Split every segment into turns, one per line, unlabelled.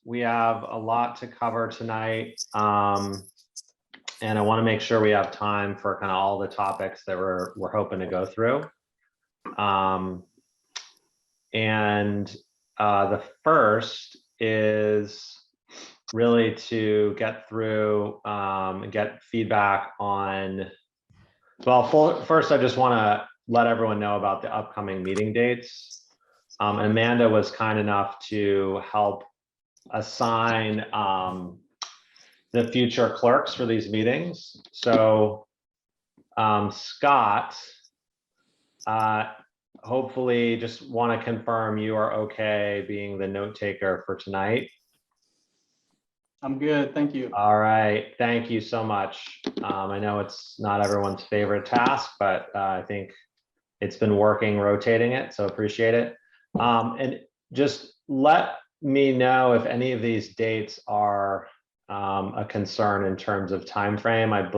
we have a lot to cover tonight. And I want to make sure we have time for kind of all the topics that we're hoping to go through. The first is really to get through and get feedback on, well, first I just want to let everyone know about the upcoming meeting dates. Amanda was kind enough to help assign the future clerks for these meetings. So Scott, hopefully just want to confirm you are okay being the note taker for tonight.
I'm good, thank you.
All right, thank you so much. I know it's not everyone's favorite task, but I think it's been working rotating it, so appreciate it. And just let me know if any of these dates are a concern in terms of time frame. I'm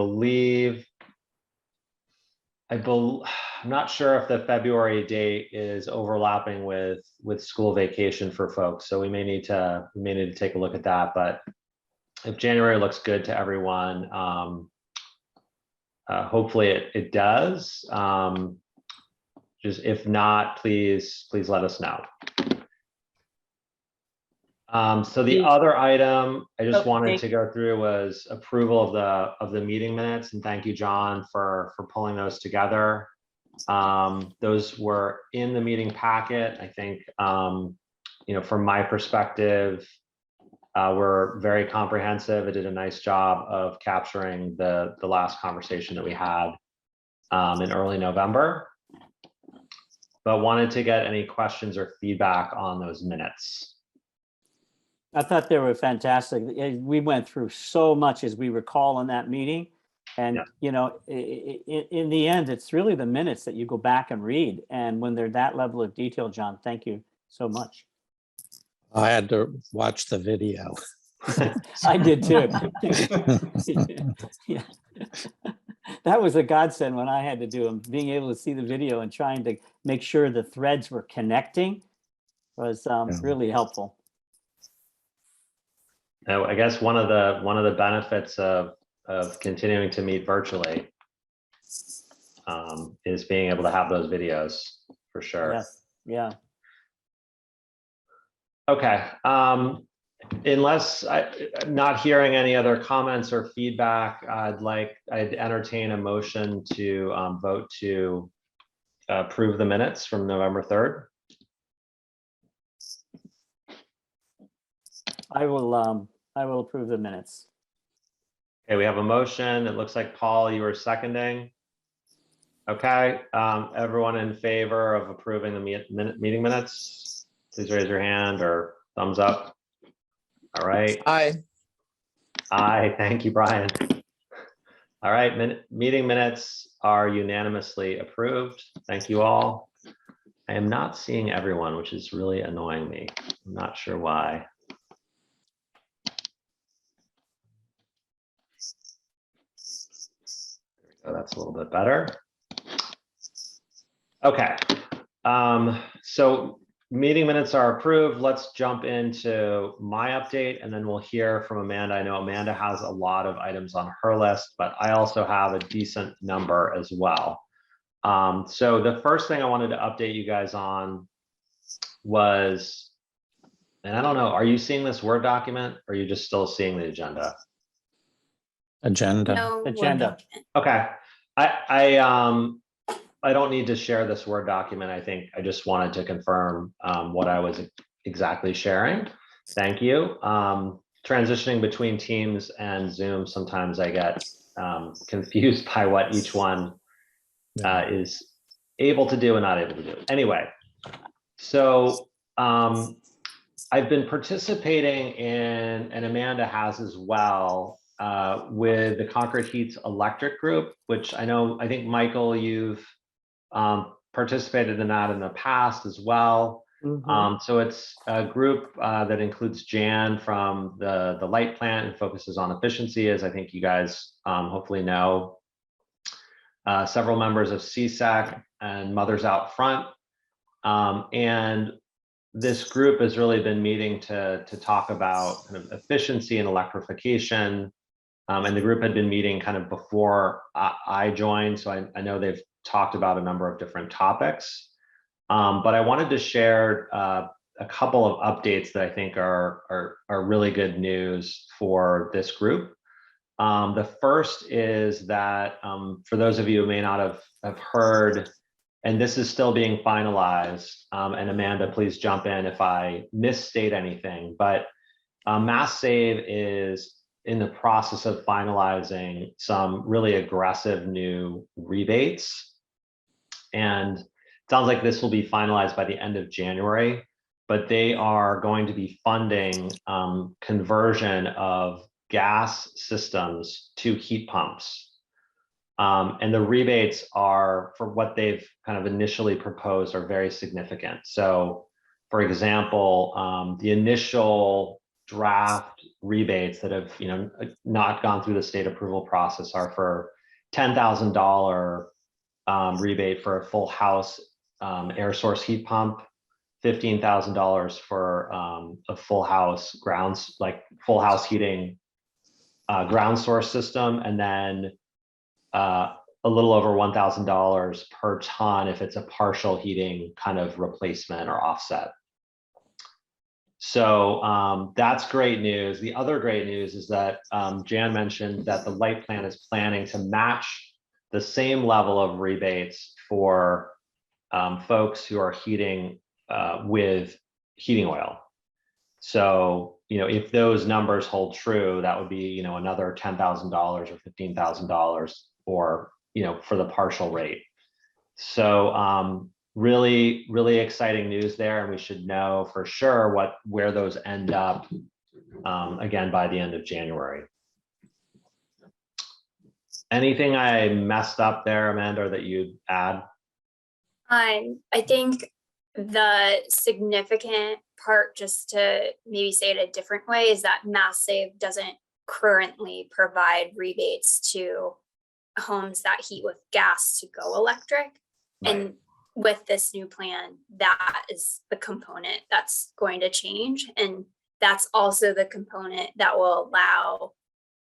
not sure if the February date is overlapping with school vacation for folks, so we may need to take a look at that. But if January looks good to everyone, hopefully it does. Just if not, please let us know. So the other item I just wanted to go through was approval of the meeting minutes, and thank you, John, for pulling those together. Those were in the meeting packet. I think from my perspective, we're very comprehensive. It did a nice job of capturing the last conversation that we had in early November, but wanted to get any questions or feedback on those minutes.
I thought they were fantastic. We went through so much, as we recall, in that meeting. And,
Yeah.
In the end, it's really the minutes that you go back and read. And when they're that level of detail, John, thank you so much.
I had to watch the video.
I did too. Yeah. That was a godsend when I had to do them. Being able to see the video and trying to make sure the threads were connecting was really helpful.
Now, I guess one of the benefits of continuing to meet virtually is being able to have those videos for sure.
Yes. Yeah.
Okay. Unless I'm not hearing any other comments or feedback, I'd entertain a motion to vote to approve the minutes from November 3rd.
I will approve the minutes.
Okay, we have a motion. It looks like Paul, you were seconding. Okay, everyone in favor of approving the meeting minutes, please raise your hand or thumbs up. All right.
Aye.
Aye, thank you, Brian. All right, meeting minutes are unanimously approved. Thank you all. I am not seeing everyone, which is really annoying me. I'm not sure why. There we go, that's a little bit better. Okay, so meeting minutes are approved. Let's jump into my update and then we'll hear from Amanda. I know Amanda has a lot of items on her list, but I also have a decent number as well. So the first thing I wanted to update you guys on was, and I don't know, are you seeing this Word document or are you just still seeing the agenda?
Agenda.
No,
Agenda.
Okay, I don't need to share this Word document. I think I just wanted to confirm what I was exactly sharing. Thank you. Transitioning between Teams and Zoom, sometimes I get confused by what each one is able to do and not able to do. Anyway, so I've been participating in, and Amanda has as well, with the Concord Heat's electric group, which I think Michael, you've participated in that in the past as well.
Mhm.
So it's a group that includes Jan from the light plant and focuses on efficiency, as I think you guys hopefully know. Several members of CSEC and Mothers Out Front. And this group has really been meeting to talk about kind of efficiency and electrification. And the group had been meeting kind of before I joined, so I know they've talked about a number of different topics. But I wanted to share a couple of updates that I think are really good news for this group. The first is that for those of you who may not have heard, and this is still being finalized, and Amanda, please jump in if I misstate anything, but Mass Save is in the process of finalizing some really aggressive new rebates. And it sounds like this will be finalized by the end of January, but they are going to be funding conversion of gas systems to heat pumps. And the rebates are, for what they've kind of initially proposed, are very significant. So for example, the initial draft rebates that have not gone through the state approval process are for $10,000 rebate for a full house air source heat pump, $15,000 for a full house full house heating ground source system, and then a little over $1,000 per ton if it's a partial heating kind of replacement or offset. So that's great news. The other great news is that Jan mentioned that the light plan is planning to match the same level of rebates for folks who are heating with heating oil. So, if those numbers hold true, that would be, another $10,000 or $15,000 or, for the partial rate. So really, really exciting news there. And we should know for sure where those end up again by the end of January. Anything I messed up there, Amanda, that you'd add?
I think the significant part, just to maybe say it a different way, is that Mass Save doesn't currently provide rebates to homes that heat with gas to go electric.
Right.
And with this new plan, that is the component that's going to change. And that's also the component that will allow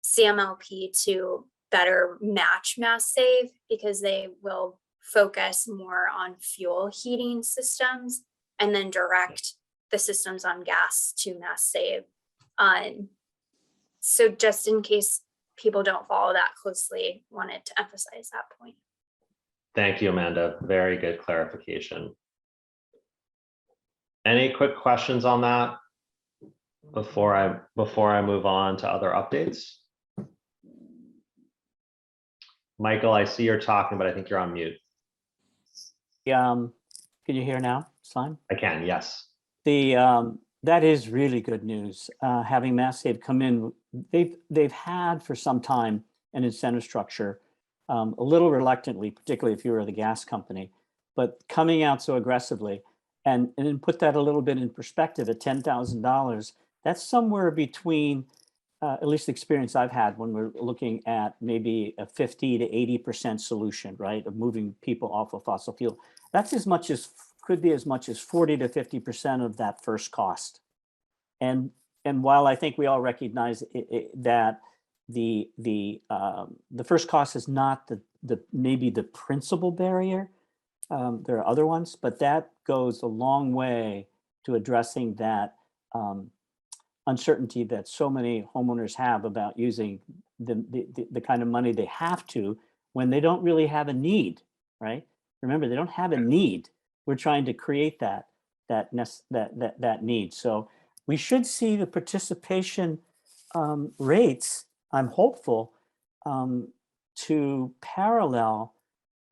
CMLP to better match Mass Save, because they will focus more on fuel heating systems and then direct the systems on gas to Mass Save. So just in case people don't follow that closely, wanted to emphasize that point.
Thank you, Amanda. Very good clarification. Any quick questions on that before I move on to other updates? Michael, I see you're talking, but I think you're on mute.
Can you hear now? It's fine.
I can, yes.
That is really good news. Having Mass Save come in, they've had for some time an incentive structure, a little reluctantly, particularly if you were the gas company, but coming out so aggressively, and then put that a little bit in perspective at $10,000. That's somewhere between, at least the experience I've had when we're looking at maybe a 50 to 80% solution, right, of moving people off of fossil fuel. That's could be as much as 40 to 50% of that first cost. And while I think we all recognize that the first cost is not maybe the principal barrier, there are other ones, but that goes a long way to addressing that uncertainty that so many homeowners have about using the kind of money they have to when they don't really have a need, right? Remember, they don't have a need. We're trying to create that need. So we should see the participation rates, I'm hopeful, to parallel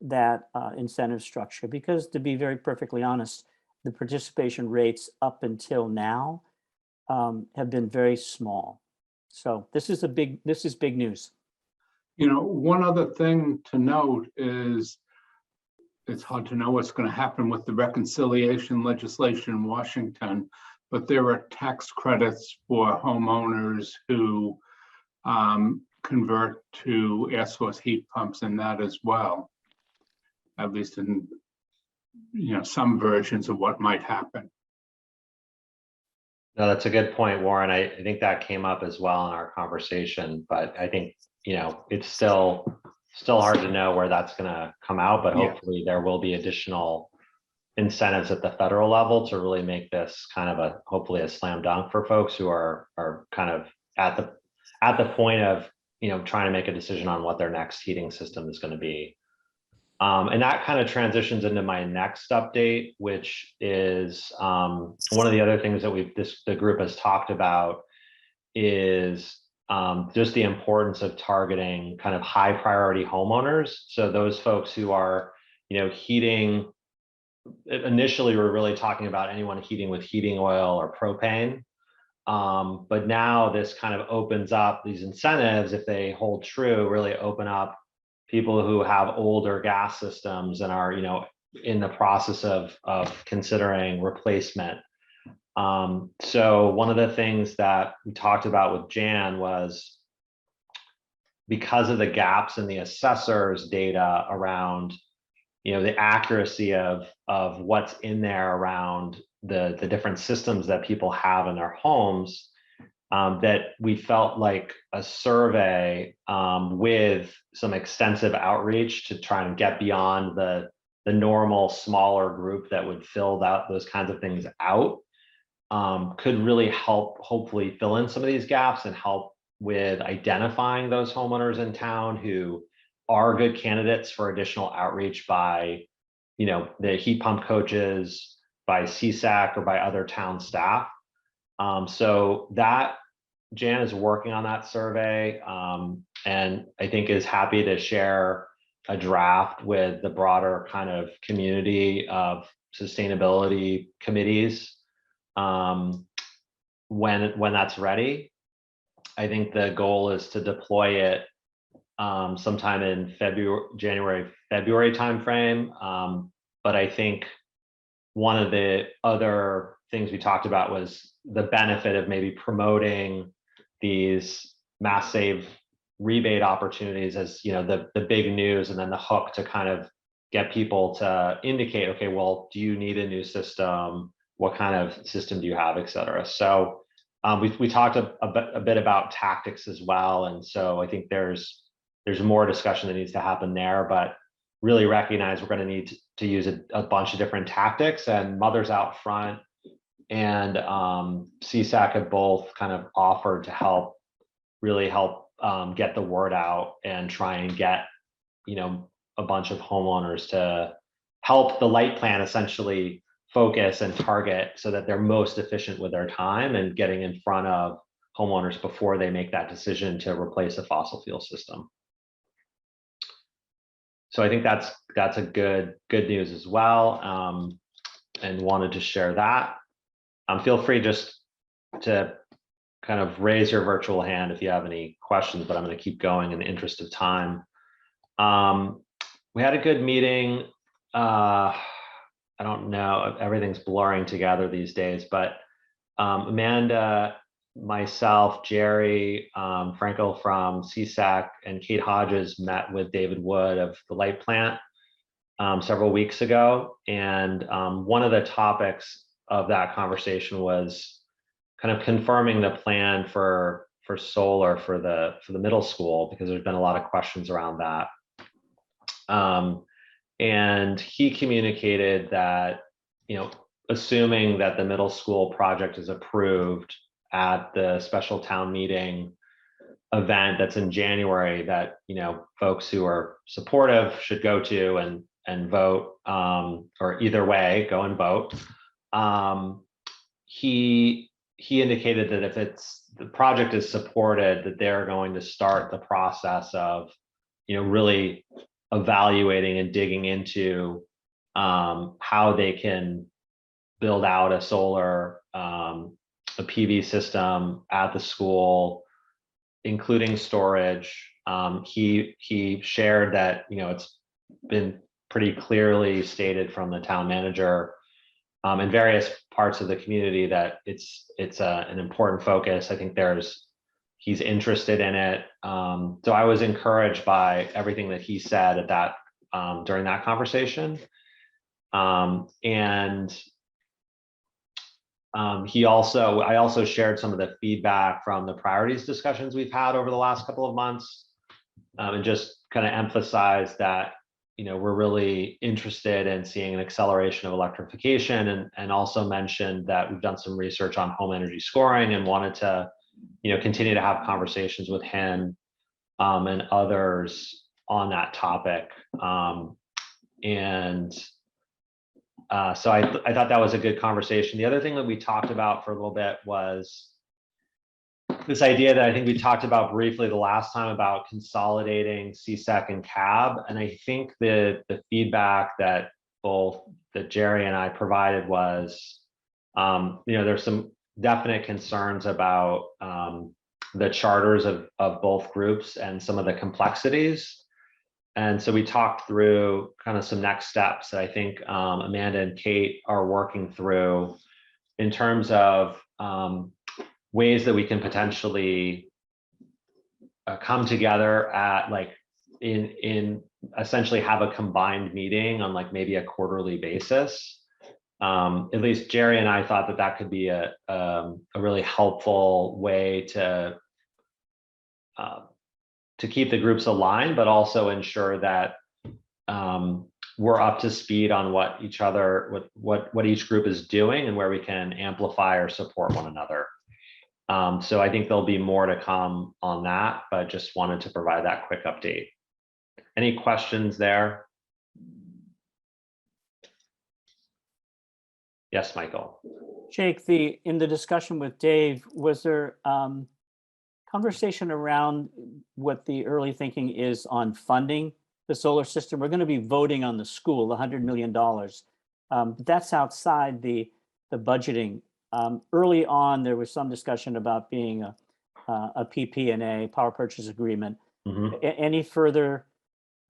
that incentive structure, because to be very perfectly honest, the participation rates up until now have been very small. So this is big news.
One other thing to note is it's hard to know what's going to happen with the reconciliation legislation in Washington, but there are tax credits for homeowners who convert to air source heat pumps and that as well, at least in some versions of what might happen.
No, that's a good point, Warren. I think that came up as well in our conversation, but I think, it's still hard to know where that's gonna come out, but
Yeah.
hopefully there will be additional incentives at the federal level to really make this kind of hopefully a slam dunk for folks who are kind of at the point of, trying to make a decision on what their next heating system is gonna be. And that kind of transitions into my next update, which is one of the other things that the group has talked about is just the importance of targeting kind of high priority homeowners. So those folks who are, heating, initially we're really talking about anyone heating with heating oil or propane. But now this kind of opens up these incentives, if they hold true, really open up people who have older gas systems and are, in the process of considering replacement. So one of the things that we talked about with Jan was, because of the gaps in the assessor's data around, the accuracy of what's in there around the different systems that people have in their homes, that we felt like a survey with some extensive outreach to try and get beyond the normal smaller group that would fill out those kinds of things out, could really help hopefully fill in some of these gaps and help with identifying those homeowners in town who are good candidates for additional outreach by, the heat pump coaches, by CSAC, or by other town staff. So that Jan is working on that survey, and I think is happy to share a draft with the broader kind of community of sustainability committees when that's ready. I think the goal is to deploy it sometime in January, February timeframe. But I think one of the other things we talked about was the benefit of maybe promoting these mass save rebate opportunities as, the big news, and then the hook to kind of get people to indicate, okay, well, do you need a new system? What kind of system do you have, et cetera. So we talked a bit about tactics as well. And so I think there's more discussion that needs to happen there, but really recognize we're going to need to use a bunch of different tactics, and Mothers Out Front and CSAC have both kind of offered to really help get the word out and try and get, a bunch of homeowners to help the light plan essentially focus and target so that they're most efficient with their time and getting in front of homeowners before they make that decision to replace a fossil fuel system. So I think that's a good news as well, and wanted to share that. Feel free just to kind of raise your virtual hand if you have any questions, but I'm going to keep going in the interest of time. We had a good meeting. I don't know, everything's blurring together these days, but Amanda, myself, Jerry, Franco from CSAC, and Kate Hodges met with David Wood of the Light Plant several weeks ago. And one of the topics of that conversation was kind of confirming the plan for solar for the middle school, because there's been a lot of questions around that. And he communicated that, assuming that the middle school project is approved at the special town meeting event that's in January, that, folks who are supportive should go to and vote, or either way, go and vote. He indicated that if the project is supported, that they're going to start the process of, really evaluating and digging into how they can build out a solar, a PV system at the school, including storage. He shared that, it's been pretty clearly stated from the town manager in various parts of the community that it's an important focus. I think he's interested in it. So I was encouraged by everything that he said at that during that conversation. And I also shared some of the feedback from the priorities discussions we've had over the last couple of months, and just kind of emphasize that, we're really interested in seeing an acceleration of electrification, and also mentioned that we've done some research on home energy scoring and wanted to, continue to have conversations with him and others on that topic. So I thought that was a good conversation. The other thing that we talked about for a little bit was this idea that I think we talked about briefly the last time about consolidating CSEC and CAB. And I think the feedback that Jerry and I provided was, there's some definite concerns about the charters of both groups and some of the complexities. And so we talked through kind of some next steps that I think Amanda and Kate are working through in terms of ways that we can potentially come together at in essentially have a combined meeting on maybe a quarterly basis. At least Jerry and I thought that could be a really helpful way to keep the groups aligned, but also ensure that we're up to speed on what each group is doing and where we can amplify or support one another. So I think there'll be more to come on that, but just wanted to provide that quick update. Any questions there? Yes, Michael.
Jake, in the discussion with Dave, was there conversation around what the early thinking is on funding the solar system? We're going to be voting on the school, the $100 million. But that's outside the budgeting. Early on, there was some discussion about being a PPA, power purchase agreement. Any further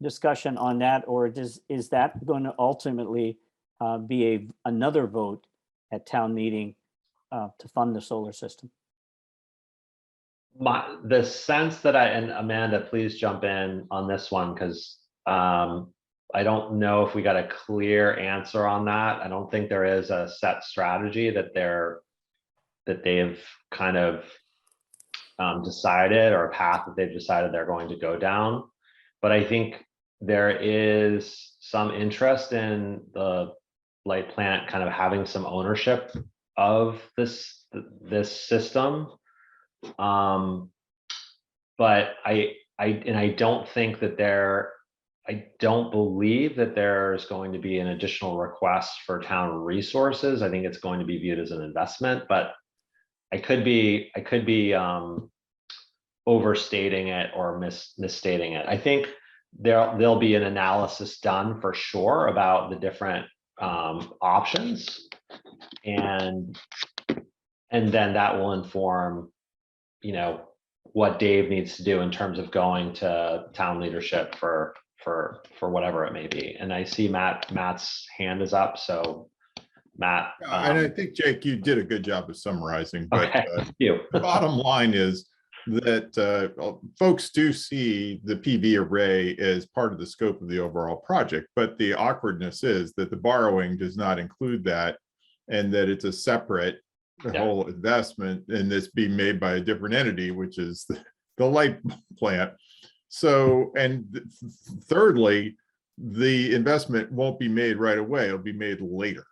discussion on that, or is that going to ultimately be another vote at town meeting to fund the solar system?
The sense that and Amanda, please jump in on this one, because I don't know if we got a clear answer on that. I don't think there is a set strategy that they've kind of decided, or a path that they've decided they're going to go down. But I think there is some interest in the light plant kind of having some ownership of this system. But I don't think that I don't believe that there's going to be an additional request for town resources. I think it's going to be viewed as an investment, but I could be overstating it or misstating it. I think there'll be an analysis done for sure about the different options, and then that will inform what Dave needs to do in terms of going to town leadership for whatever it may be. And I see Matt's hand is up, so Matt.
And I think, Jake, you did a good job of summarizing, but
okay,
the bottom line is that folks do see the PV array as part of the scope of the overall project, but the awkwardness is that the borrowing does not include that, and that it's a separate whole investment, and this being made by a different entity, which is the light plant. So, and thirdly, the investment won't be made right away. It'll be made later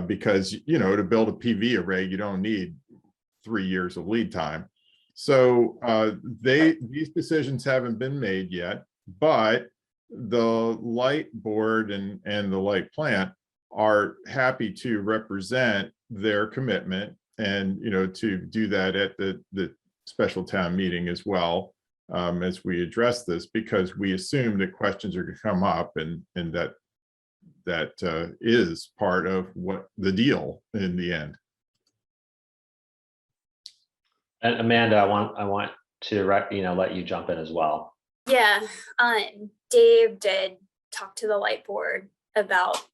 because, to build a PV array, you don't need 3 years of lead time. So these decisions haven't been made yet, but the light board and the light plant are happy to represent their commitment and, to do that at the special town meeting as well, as we address this, because we assume that questions are going to come up, and that is part of what the deal in the end.
And Amanda, I want to let you jump in as well.
Yeah, Dave did talk to the light board about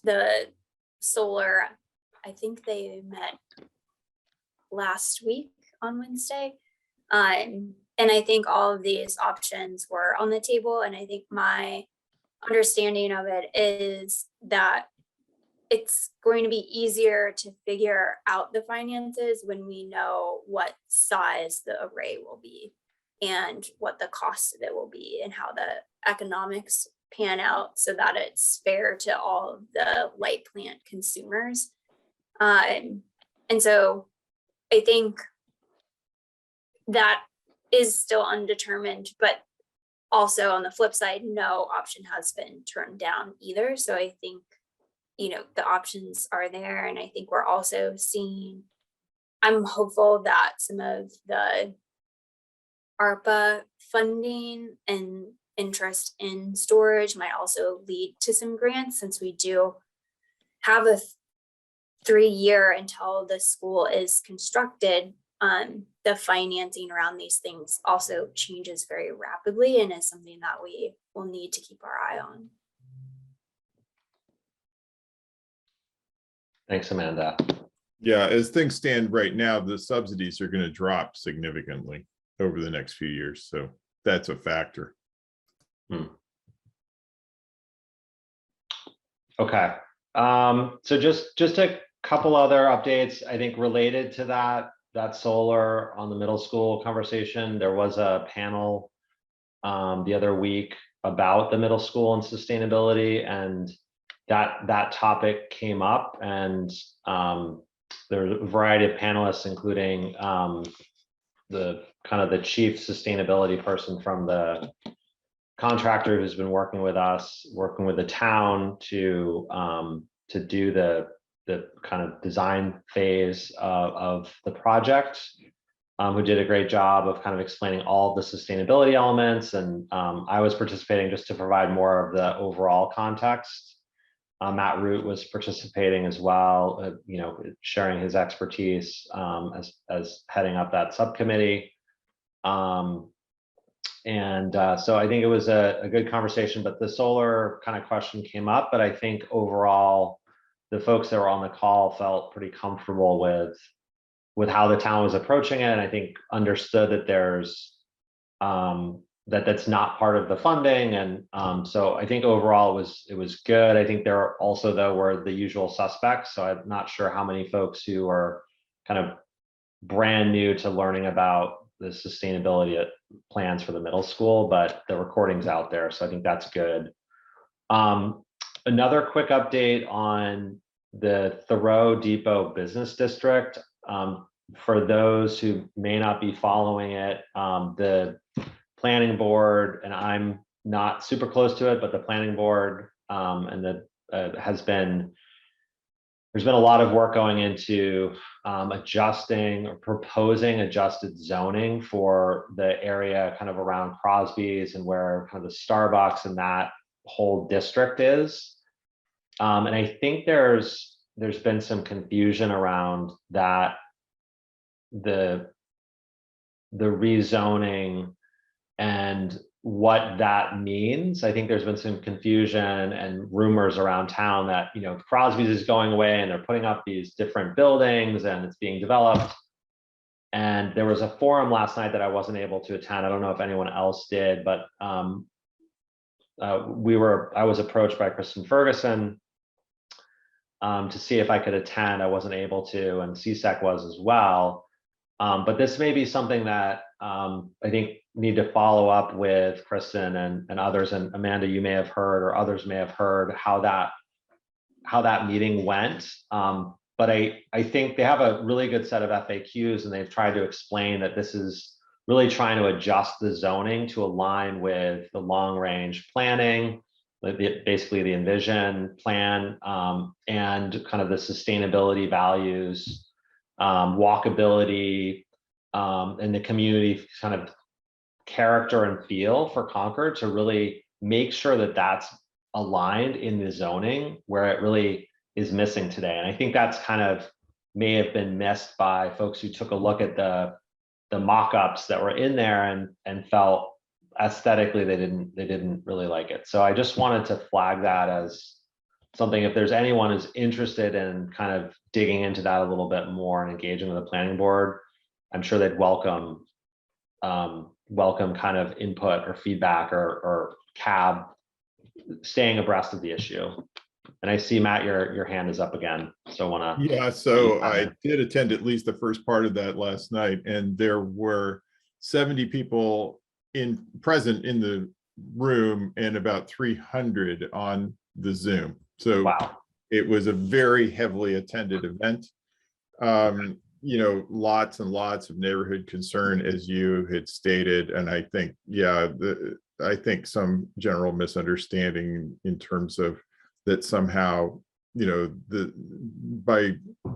the solar. I think they met last week on Wednesday. And I think all of these options were on the table. And I think my understanding of it is that it's going to be easier to figure out the finances when we know what size the array will be and what the cost of it will be and how the economics pan out so that it's fair to all of the light plant consumers. And so I think that is still undetermined, but also on the flip side, no option has been turned down either. So I think, the options are there. And I think we're also seeing, I'm hopeful that some of the ARPA funding and interest in storage might also lead to some grants, since we do have a 3-year until the school is constructed. The financing around these things also changes very rapidly and is something that we will need to keep our eye on.
Thanks, Amanda.
Yeah, as things stand right now, the subsidies are going to drop significantly over the next few years. So that's a factor.
Okay. So just a couple other updates, I think, related to that solar on the middle school conversation. There was a panel the other week about the middle school and sustainability, and that topic came up, and there's a variety of panelists, including the chief sustainability person from the contractor who's been working with us, working with the town to do the kind of design phase of the project, who did a great job of kind of explaining all the sustainability elements. And I was participating just to provide more of the overall context. Matt Root was participating as well, sharing his expertise as heading up that subcommittee. So I think it was a good conversation, but the solar kind of question came up. But I think overall, the folks that were on the call felt pretty comfortable with how the town was approaching it, and I think understood that there's that's not part of the funding. And so I think overall it was good. I think there also, though, were the usual suspects. So I'm not sure how many folks who are kind of brand new to learning about the sustainability plans for the middle school, but the recording's out there. So I think that's good. Another quick update on the Thoreau Depot Business District. For those who may not be following it, the planning board, and I'm not super close to it, but the planning board there's been a lot of work going into adjusting or proposing adjusted zoning for the area kind of around Crosby's and where kind of the Starbucks and that whole district is. And I think there's been some confusion around that, the rezoning and what that means. I think there's been some confusion and rumors around town that, Crosby's is going away and they're putting up these different buildings and it's being developed. And there was a forum last night that I wasn't able to attend. I don't know if anyone else did, but I was approached by Kristen Ferguson to see if I could attend. I wasn't able to, and CSEC was as well. But this may be something that I think need to follow up with Kristen and others. And Amanda, you may have heard, or others may have heard how that meeting went. But I think they have a really good set of FAQs, and they've tried to explain that this is really trying to adjust the zoning to align with the long range planning, basically the Envision plan, and kind of the sustainability values, walkability, and the community kind of character and feel for Concord, to really make sure that that's aligned in the zoning where it really is missing today. And I think that's kind of may have been missed by folks who took a look at the mock-ups that were in there and felt aesthetically they didn't really like it. So I just wanted to flag that as something, if there's anyone who's interested in kind of digging into that a little bit more and engaging with the planning board, I'm sure they'd welcome kind of input or feedback or CAB staying abreast of the issue. And I see, Matt, your hand is up again, so wanna.
Yeah, so I did attend at least the first part of that last night, and there were 70 people present in the room and about 300 on the Zoom. So
Wow,
it was a very heavily attended event. Lots and lots of neighborhood concern, as you had stated, and I think, I think some general misunderstanding in terms of that somehow, by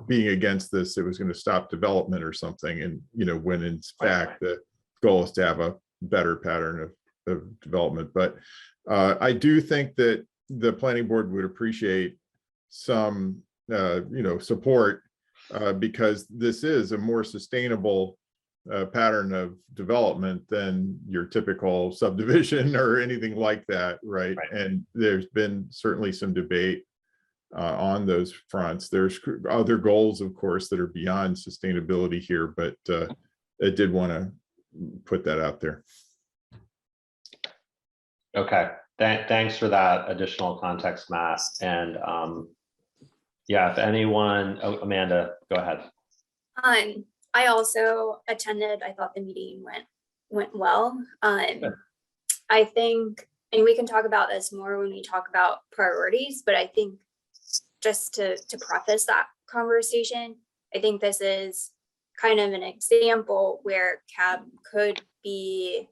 being against this, it was going to stop development or something, and when in fact the goal is to have a better pattern of development. But I do think that the planning board would appreciate some support, because this is a more sustainable pattern of development than your typical subdivision or anything like that, right? And there's been certainly some debate on those fronts. There's other goals, of course, that are beyond sustainability here, but I did want to put that out there.
okay, thanks for that additional context, Matt. And yeah, if anyone, Amanda, go ahead.
I also attended. I thought the meeting went well. I think, and we can talk about this more when we talk about priorities, but I think just to preface that conversation, I think this is kind of an example where CAB could be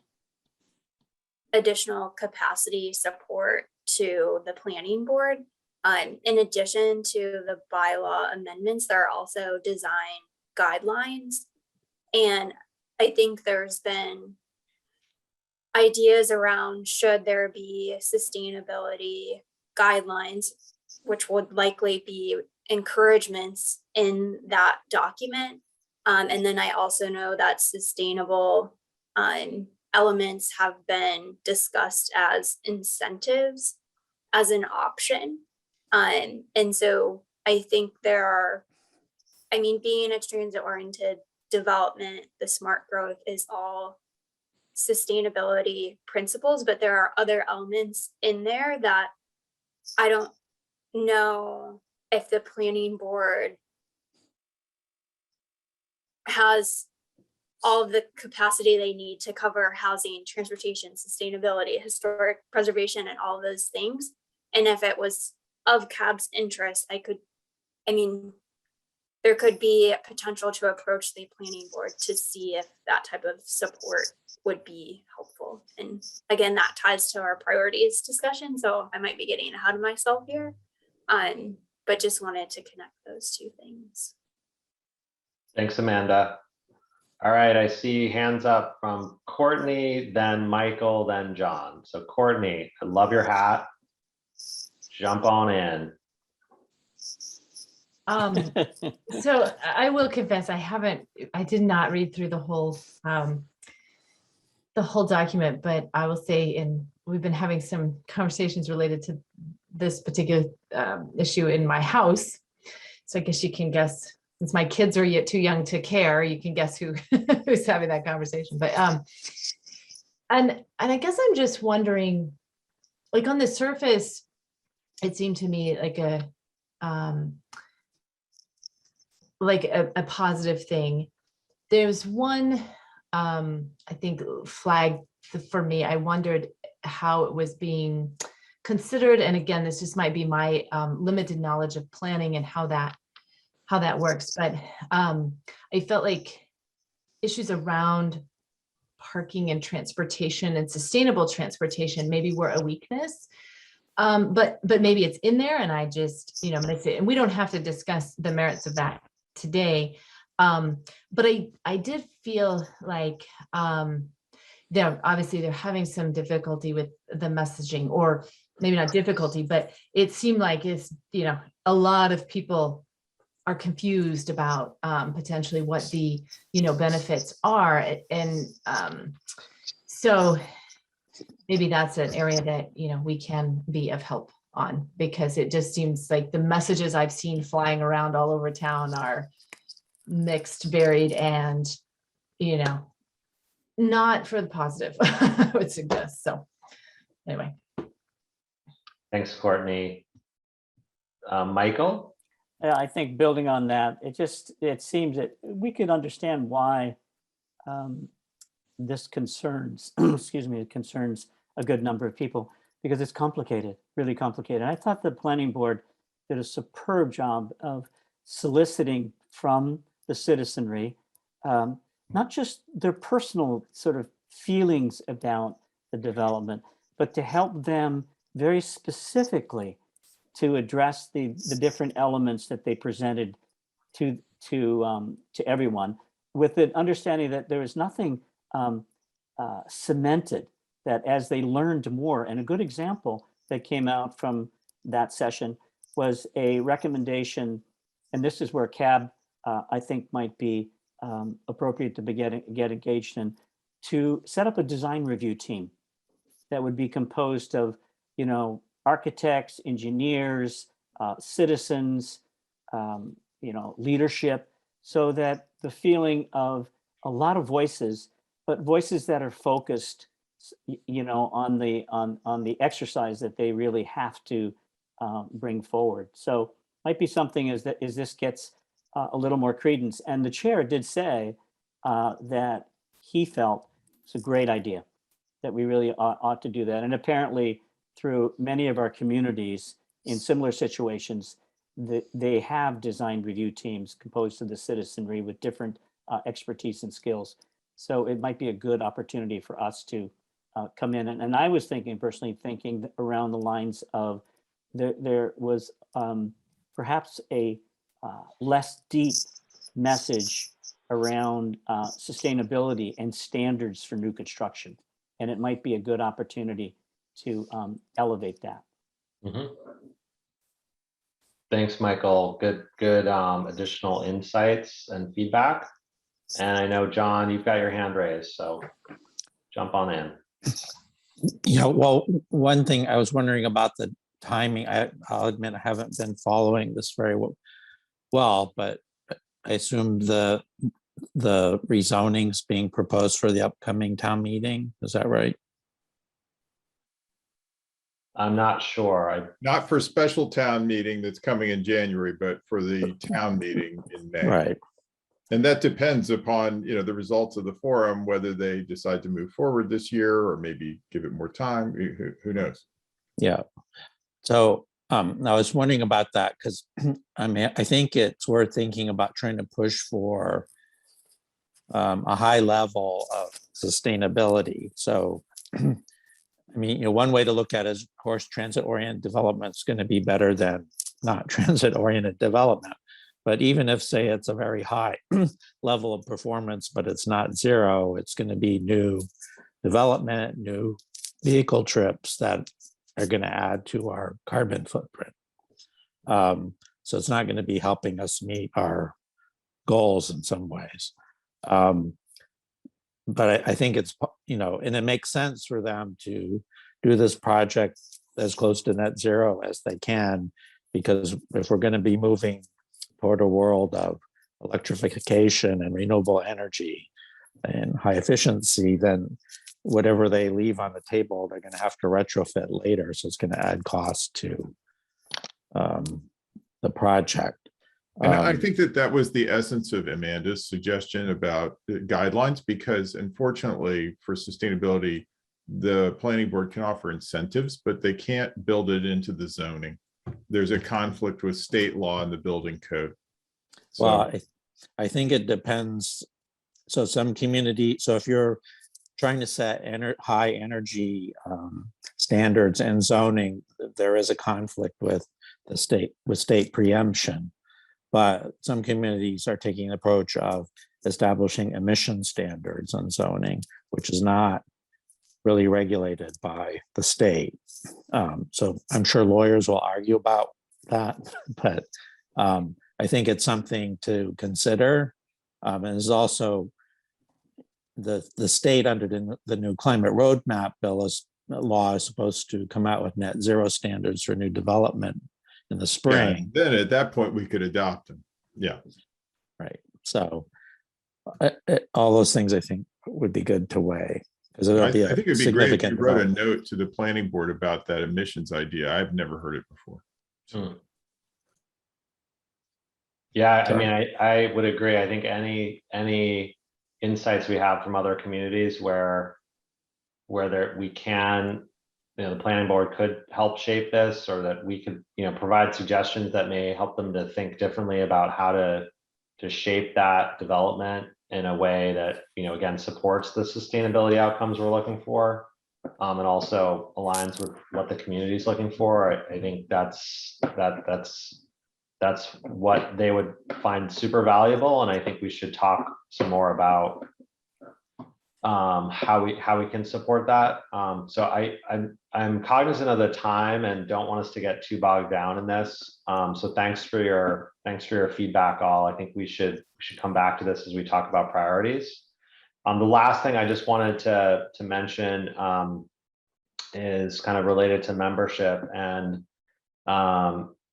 additional capacity support to the planning board. In addition to the bylaw amendments, there are also design guidelines. And I think there's been ideas around, should there be sustainability guidelines, which would likely be encouragements in that document. And then I also know that sustainable elements have been discussed as incentives as an option. And so I think being a transit-oriented development, the smart growth is all sustainability principles, but there are other elements in there that I don't know if the planning board has all of the capacity they need to cover housing, transportation, sustainability, historic preservation, and all those things. And if it was of CAB's interest, there could be potential to approach the planning board to see if that type of support would be helpful. And again, that ties to our priorities discussion. So I might be getting ahead of myself here, but just wanted to connect those two things.
Thanks, Amanda. All right, I see hands up from Courtney, then Michael, then John. So Courtney, I love your hat. Jump on in.
So I will confess, I did not read through the whole document, but I will say, and we've been having some conversations related to this particular issue in my house. So I guess you can guess, since my kids are yet too young to care, you can guess who's having that conversation. But and I guess I'm just wondering, like, on the surface, it seemed to me like a positive thing. There's one, I think, flag for me. I wondered how it was being considered. And again, this just might be my limited knowledge of planning and how that works. But I felt like issues around parking and transportation and sustainable transportation maybe were a weakness. But maybe it's in there and I just, miss it. And we don't have to discuss the merits of that today. But I did feel like obviously they're having some difficulty with the messaging, or maybe not difficulty, but it seemed like it's, a lot of people are confused about potentially what the, benefits are. And so maybe that's an area that, we can be of help on, because it just seems like the messages I've seen flying around all over town are mixed, varied, and, not for the positive, I would suggest. So anyway.
Thanks, Courtney. Michael?
I think building on that, it seems that we could understand why this concerns, excuse me, it concerns a good number of people because it's complicated, really complicated. I thought the planning board did a superb job of soliciting from the citizenry, not just their personal sort of feelings about the development, but to help them very specifically to address the different elements that they presented to everyone, with the understanding that there is nothing cemented. That as they learned more, and a good example that came out from that session was a recommendation, and this is where CAB I think might be appropriate to get engaged in, to set up a design review team that would be composed of, architects, engineers, citizens, leadership, so that the feeling of a lot of voices, but voices that are focused, on the exercise that they really have to bring forward. So might be something as this gets a little more credence. And the chair did say that he felt it's a great idea, that we really ought to do that. And apparently through many of our communities in similar situations, they have design review teams composed of the citizenry with different expertise and skills. So it might be a good opportunity for us to come in. And I was personally thinking around the lines of there was perhaps a less deep message around sustainability and standards for new construction. And it might be a good opportunity to elevate that.
Mhm. Thanks, Michael. Good additional insights and feedback. And I know, John, you've got your hand raised, so jump on in.
Yeah, well, one thing I was wondering about the timing, I'll admit I haven't been following this very well, but I assume the rezoning's being proposed for the upcoming town meeting. Is that right?
I'm not sure.
Not for special town meeting that's coming in January, but for the town meeting in May.
Right.
And that depends upon, the results of the forum, whether they decide to move forward this year or maybe give it more time. Who knows?
Yeah. So I was wondering about that because I think it's worth thinking about trying to push for a high level of sustainability. So, one way to look at it is, of course, transit-oriented development is going to be better than not transit-oriented development. But even if, say, it's a very high level of performance, but it's not zero, it's going to be new development, new vehicle trips that are going to add to our carbon footprint. So it's not going to be helping us meet our goals in some ways. But I think it's, and it makes sense for them to do this project as close to net zero as they can, because if we're going to be moving toward a world of electrification and renewable energy and high efficiency, then whatever they leave on the table, they're going to have to retrofit later. So it's going to add cost to the project.
And I think that was the essence of Amanda's suggestion about the guidelines, because unfortunately for sustainability, the planning board can offer incentives, but they can't build it into the zoning. There's a conflict with state law and the building code. So,
well, I think it depends. So some community, so if you're trying to set high energy standards and zoning, there is a conflict with the state preemption. But some communities are taking the approach of establishing emission standards on zoning, which is not really regulated by the state. So I'm sure lawyers will argue about that, but I think it's something to consider. And there's also the state under the new climate roadmap law is supposed to come out with net zero standards for new development in the spring.
yeah, then at that point we could adopt them. Yeah.
Right. So all those things I think would be good to weigh, because
I
it'll be
think
a
it'd be great if you
significant
wrote a
vote.
note to the planning board about that emissions idea. I've never heard it before. So,
Yeah, I
Sure.
mean, I would agree. I think any insights we have from other communities where we can, the planning board could help shape this, or that we could, provide suggestions that may help them to think differently about how to shape that development in a way that, again, supports the sustainability outcomes we're looking for, and also aligns with what the community is looking for. I think that's what they would find super valuable, and I think we should talk some more about how we can support that. So I'm cognizant of the time and don't want us to get too bogged down in this. So thanks for your feedback, all. I think we should come back to this as we talk about priorities. The last thing I just wanted to mention is kind of related to membership, and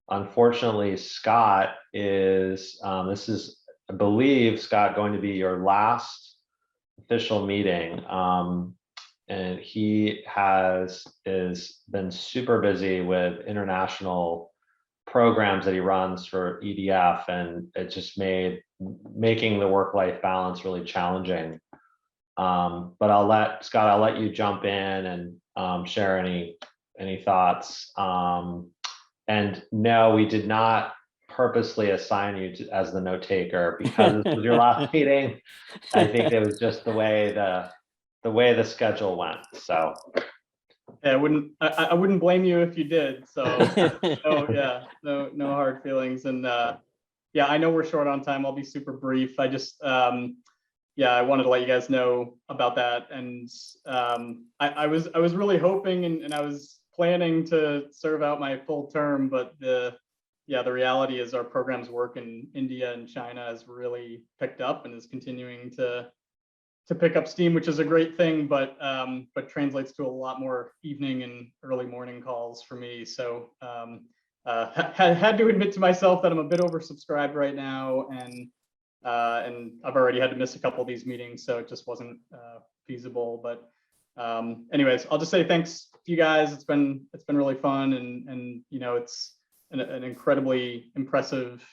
unfortunately, Scott is this is, I believe, Scott, going to be your last official meeting, and he is been super busy with international programs that he runs for EDF, and it just making the work-life balance really challenging. But I'll let you jump in and share any thoughts. And no, we did not purposely assign you as the note taker because this was your last meeting. I think it was just the way the schedule went. So
Yeah, I wouldn't blame you if you did. So yeah, no hard feelings. And yeah, I know we're short on time. I'll be super brief. I just I wanted to let you guys know about that. And I was really hoping and I was planning to serve out my full term, but the reality is our program's work in India and China has really picked up and is continuing to pick up steam, which is a great thing, but translates to a lot more evening and early morning calls for me. So had to admit to myself that I'm a bit oversubscribed right now, and I've already had to miss a couple of these meetings, so it just wasn't feasible. But anyways, I'll just say thanks to you guys. It's been really fun, and it's an incredibly impressive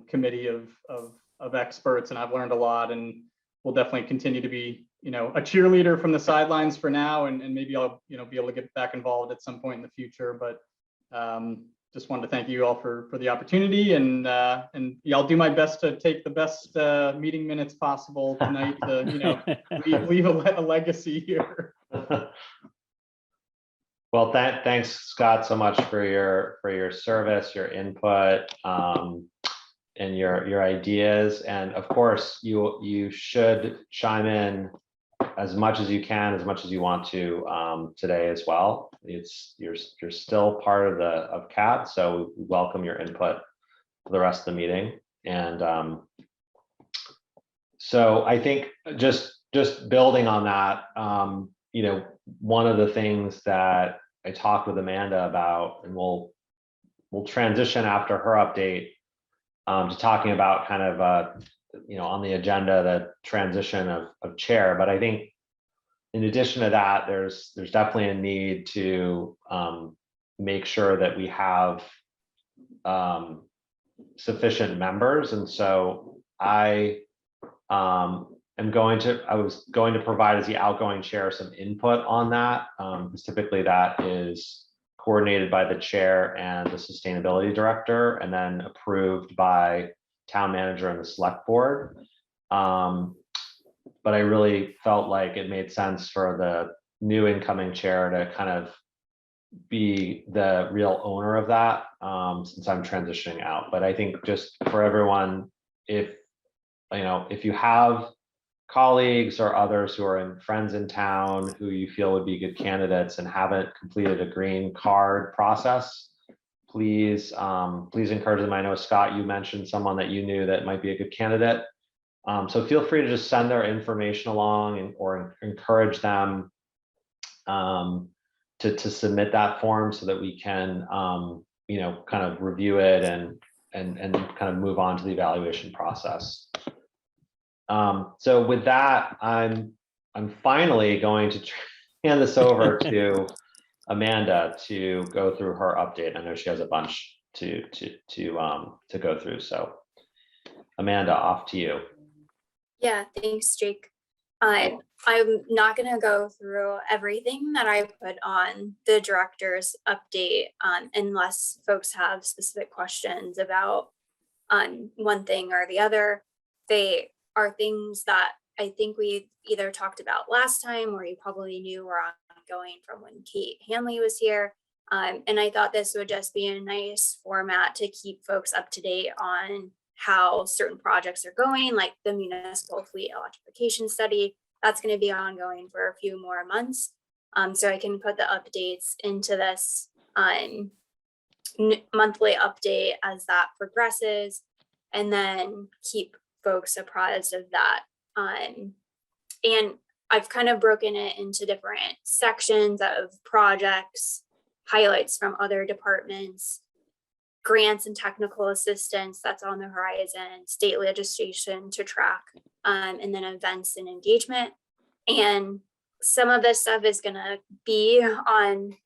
committee of experts, and I've learned a lot, and we'll definitely continue to be a cheerleader from the sidelines for now, and maybe I'll be able to get back involved at some point in the future. But just wanted to thank you all for the opportunity, and I'll do my best to take the best meeting minutes possible tonight to leave a legacy here.
well, thanks, Scott, so much for your service, your input, and your ideas. And of course, you should chime in as much as you can, as much as you want to today as well. You're still part of CAT, so we welcome your input for the rest of the meeting. And so I think just building on that, one of the things that I talked with Amanda about, and we'll transition after her update to talking about kind of on the agenda, the transition of chair. But I think in addition to that, there's definitely a need to make sure that we have sufficient members. And so I was going to provide, as the outgoing chair, some input on that, because typically that is coordinated by the chair and the sustainability director, and then approved by town manager and the select board. But I really felt like it made sense for the new incoming chair to kind of be the real owner of that, since I'm transitioning out. But I think just for everyone, if you have colleagues or others who are friends in town who you feel would be good candidates and haven't completed a green card process, please encourage them. I know, Scott, you mentioned someone that you knew that might be a good candidate. So feel free to just send their information along or encourage them to submit that form so that we can kind of review it and kind of move on to the evaluation process. So with that, I'm finally going to hand this over to Amanda to go through her update. I know she has a bunch to go through. So Amanda, off to you.
Yeah, thanks, Jake. I'm not gonna go through everything that I put on the director's update, unless folks have specific questions about one thing or the other. They are things that I think we either talked about last time or you probably knew were ongoing from when Kate Hanley was here. And I thought this would just be a nice format to keep folks up to date on how certain projects are going, like the municipal fleet electrification study. That's going to be ongoing for a few more months. So I can put the updates into this monthly update as that progresses, and then keep folks apprised of that. And I've kind of broken it into different sections of projects, highlights from other departments, grants and technical assistance that's on the horizon, state legislation to track, and then events and engagement. And some of this stuff is going to be on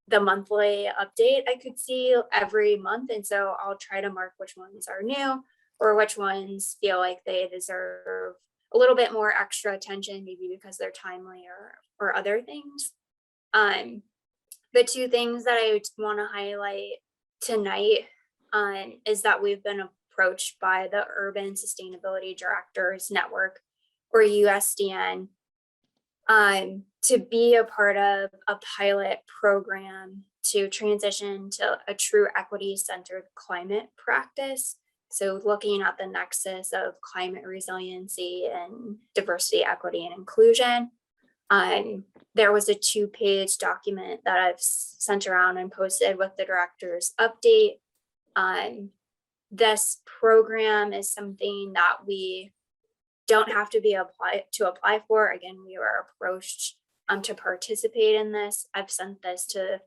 the monthly update I could see every month. And so I'll try to mark which ones are new or which ones feel like they deserve a little bit more extra attention, maybe because they're timely or other things. The two things that I want to highlight tonight is that we've been approached by the Urban Sustainability Directors Network, or USDN, to be a part of a pilot program to transition to a true equity-centered climate practice. So looking at the nexus of climate resiliency and diversity, equity, and inclusion. There was a 2-page document that I've sent around and posted with the director's update. This program is something that we don't have to apply for. Again, we were approached to participate in this. I've sent this to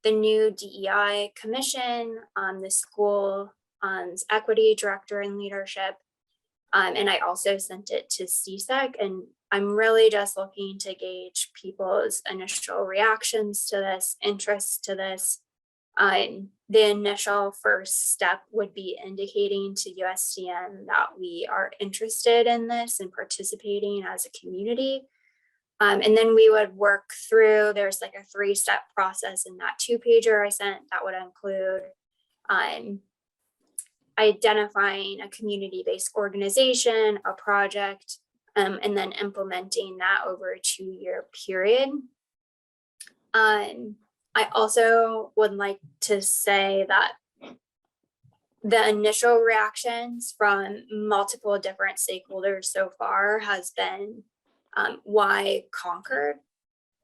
the new DEI commission, the school equity director and leadership. And I also sent it to CSEC, and I'm really just looking to gauge people's initial reactions to this, interest to this. The initial first step would be indicating to USDN that we are interested in this and participating as a community. And then we would work through, there's like a 3-step process in that 2-pager I sent that would include identifying a community-based organization, a project, and then implementing that over a 2-year period. I also would like to say that the initial reactions from multiple different stakeholders so far has been why Concord?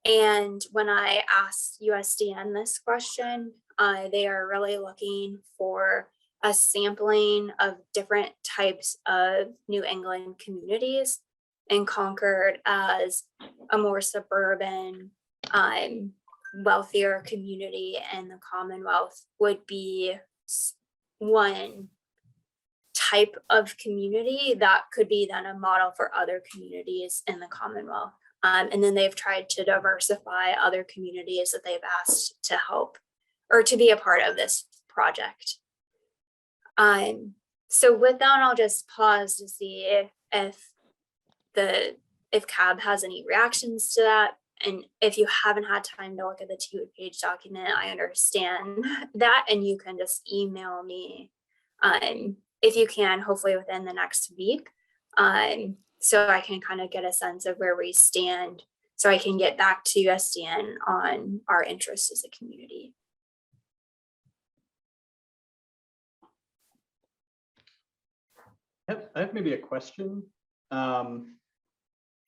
And when I asked USDN this question, they are really looking for a sampling of different types of New England communities, and Concord as a more suburban, wealthier community in the Commonwealth would be one type of community that could be then a model for other communities in the Commonwealth. And then they've tried to diversify other communities that they've asked to help or to be a part of this project. So with that, I'll just pause to see if CAB has any reactions to that. And if you haven't had time to look at the 2-page document, I understand that, and you can just email me if you can, hopefully within the next week, so I can kind of get a sense of where we stand, so I can get back to USDN on our interests as a community.
I have maybe a question.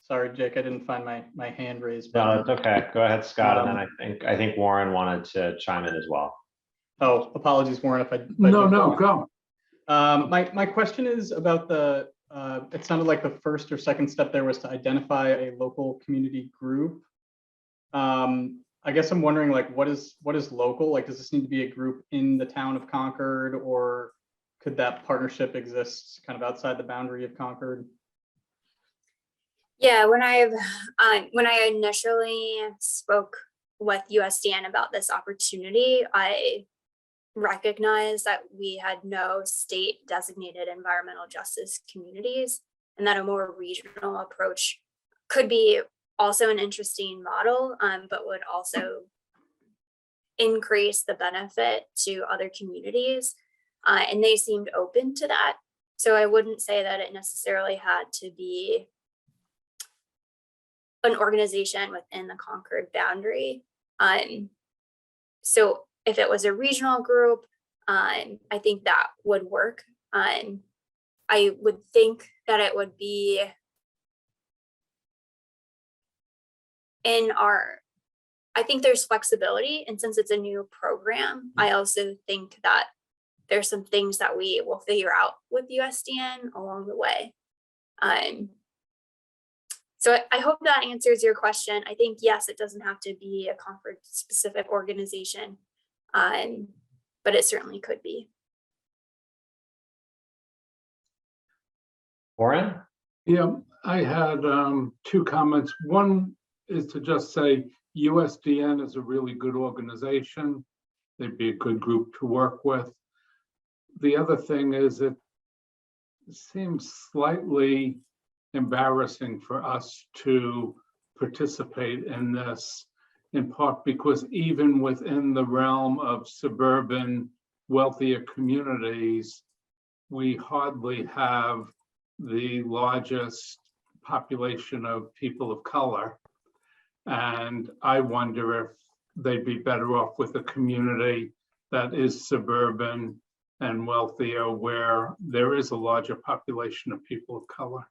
Sorry, Jake, I didn't find my hand raised.
No, it's okay. Go ahead, Scott. And then I think Warren wanted to chime in as well.
Oh, apologies, Warren, if I
No,
jumped
go.
My question is about the, it sounded like the first or second step there was to identify a local community group. I guess I'm wondering, like, what is local? Like, does this need to be a group in the town of Concord, or could that partnership exist kind of outside the boundary of Concord?
Yeah, when I initially spoke with USDN about this opportunity, I recognized that we had no state designated environmental justice communities, and that a more regional approach could be also an interesting model, but would also increase the benefit to other communities. And they seemed open to that. So I wouldn't say that it necessarily had to be an organization within the Concord boundary. So if it was a regional group, I think that would work. I would think that it would be I think there's flexibility, and since it's a new program, I also think that there's some things that we will figure out with USDN along the way. So I hope that answers your question. I think, yes, it doesn't have to be a Concord specific organization, but it certainly could be.
Warren?
Yeah, I had two comments. One is to just say USDN is a really good organization. They'd be a good group to work with. The other thing is it seems slightly embarrassing for us to participate in this, in part because even within the realm of suburban wealthier communities, we hardly have the largest population of people of color. And I wonder if they'd be better off with a community that is suburban and wealthier, where there is a larger population of people of color.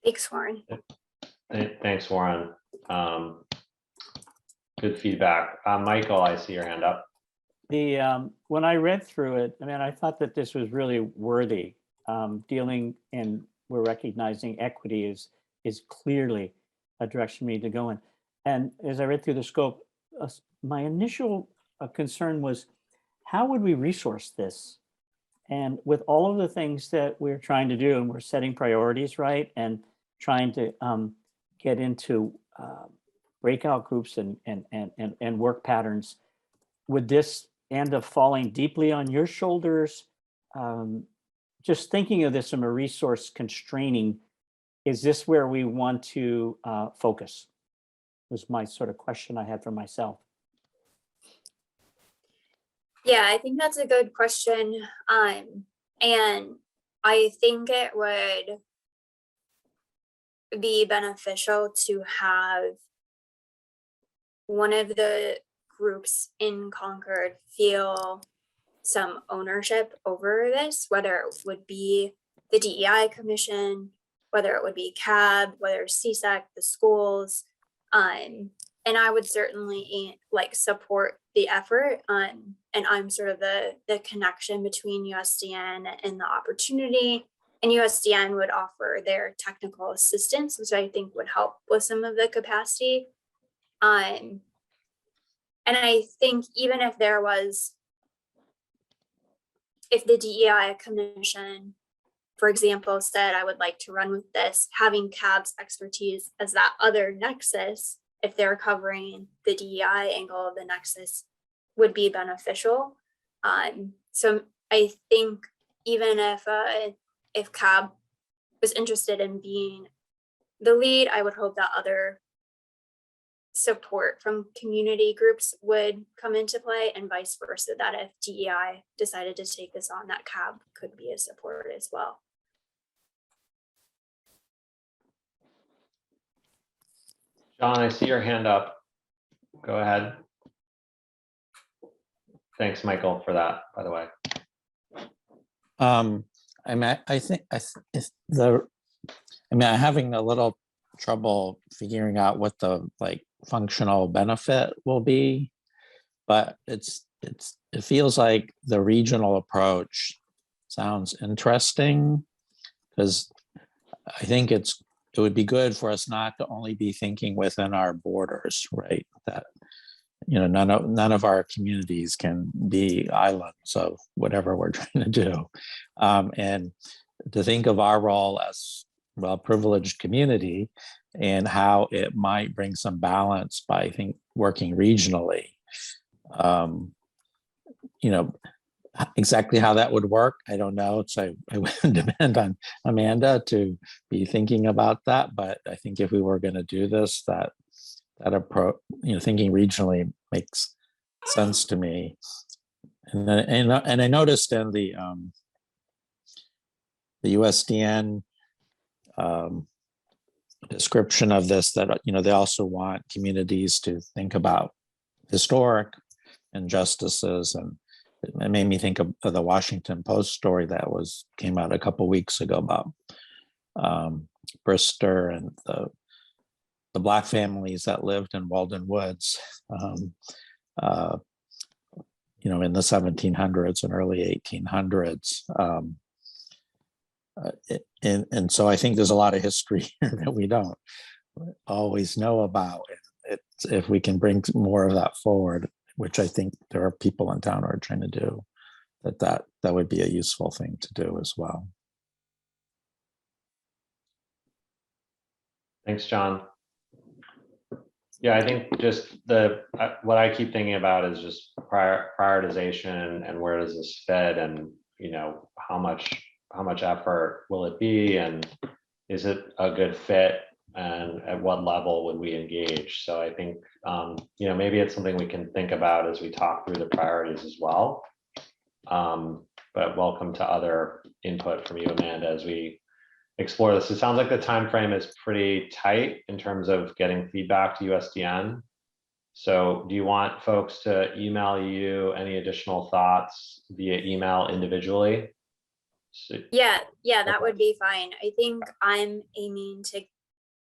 Thanks, Warren.
Thanks, Warren. Good feedback. Michael, I see your hand up.
When I read through it, I mean, I thought that this was really worthy. Dealing, and we're recognizing equity is clearly a direction we need to go in. And as I read through the scope, my initial concern was, how would we resource this? And with all of the things that we're trying to do, and we're setting priorities, right, and trying to get into breakout groups and work patterns, would this end up falling deeply on your shoulders? Just thinking of this from a resource constraining, is this where we want to focus? Was my sort of question I had for myself.
Yeah, I think that's a good question. And I think it would be beneficial to have one of the groups in Concord feel some ownership over this, whether it would be the DEI Commission, whether it would be CAB, whether it's CSEC, the schools. And I would certainly support the effort. And I'm sort of the connection between USDN and the opportunity. And USDN would offer their technical assistance, which I think would help with some of the capacity. And I think even if the DEI Commission, for example, said, I would like to run with this, having CAB's expertise as that other nexus, if they're covering the DEI angle of the nexus, would be beneficial. So I think even if CAB was interested in being the lead, I would hope that other support from community groups would come into play, and vice versa, that if DEI decided to take this on, that CAB could be a support as well.
John, I see your hand up. Go ahead. Thanks, Michael, for that, by the way.
I mean, I'm having a little trouble figuring out what the functional benefit will be, but it feels like the regional approach sounds interesting, because I think it would be good for us not to only be thinking within our borders, right? That none of our communities can be islands of whatever we're trying to do, and to think of our role as well-privileged community and how it might bring some balance by, I think, working regionally. You know, exactly how that would work, I don't know. So I would depend on Amanda to be thinking about that. But I think if we were going to do this, that approach, thinking regionally makes sense to me. And then, and I noticed in the USDN description of this that they also want communities to think about historic injustices, and it made me think of the Washington Post story that came out a couple weeks ago about Brister and the Black families that lived in Walden Woods, in the 1700s and early 1800s. And so I think there's a lot of history here that we don't always know about. If we can bring more of that forward, which I think there are people in town who are trying to do, that would be a useful thing to do as well.
Thanks, John. Yeah, I think just what I keep thinking about is just prioritization and where does this fit, and how much effort will it be, and is it a good fit, and at what level would we engage? So I think maybe it's something we can think about as we talk through the priorities as well. But welcome to other input from you, Amanda, as we explore this. It sounds like the time frame is pretty tight in terms of getting feedback to USDN. So do you want folks to email you any additional thoughts via email individually?
Yeah, that would be fine. I think I'm aiming to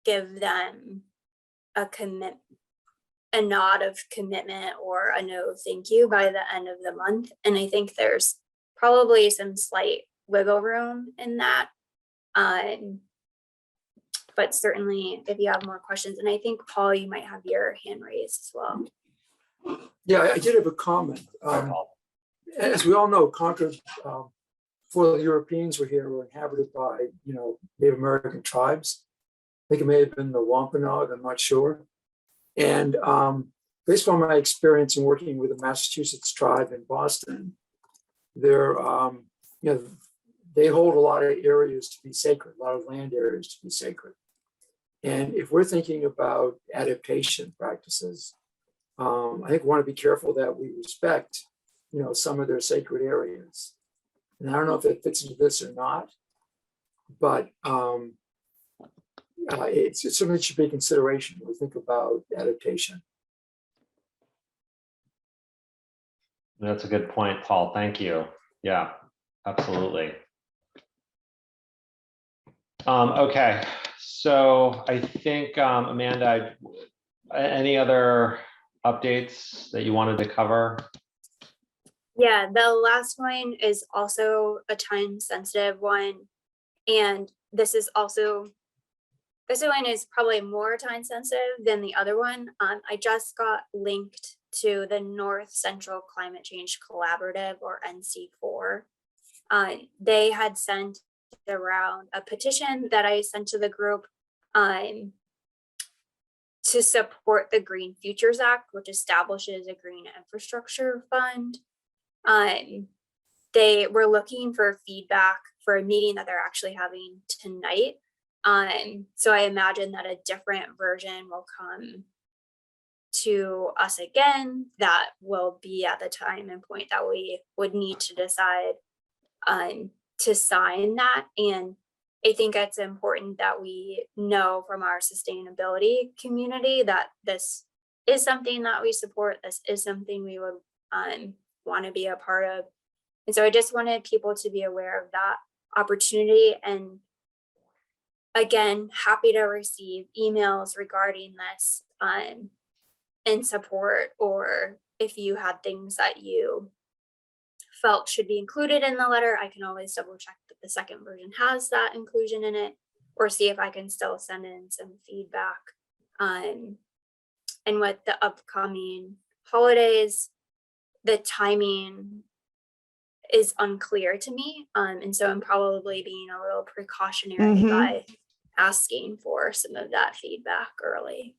give them a nod of commitment or a no thank you by the end of the month. And I think there's probably some slight wiggle room in that. But certainly if you have more questions, and I think Paul, you might have your hand raised as well.
Yeah, I did have a comment. As we all know, Concord, before the Europeans were here, were inhabited by, Native American tribes. I think it may have been the Wampanoag, I'm not sure. And based on my experience in working with the Massachusetts tribe in Boston, they're, they hold a lot of areas to be sacred, a lot of land areas to be sacred. And if we're thinking about adaptation practices, I think we want to be careful that we respect, some of their sacred areas. And I don't know if it fits into this or not, but it's something that should be a consideration when we think about adaptation.
That's a good point, Paul. Thank you. Yeah, absolutely. Okay, so I think, Amanda, any other updates that you wanted to cover?
Yeah, the last one is also a time sensitive one. And this one is probably more time sensitive than the other one. I just got linked to the North Central Climate Change Collaborative, or NC4. They had sent around a petition that I sent to the group to support the Green Futures Act, which establishes a green infrastructure fund. They were looking for feedback for a meeting that they're actually having tonight. So I imagine that a different version will come to us again that will be at the time and point that we would need to decide to sign that. And I think it's important that we know from our sustainability community that this is something that we support. This is something we would want to be a part of. And so I just wanted people to be aware of that opportunity. And again, happy to receive emails regarding this and support, or if you had things that you felt should be included in the letter, I can always double check that the second version has that inclusion in it, or see if I can still send in some feedback. And with the upcoming holidays, the timing is unclear to me. And so I'm probably being a little precautionary by asking for some of that feedback early.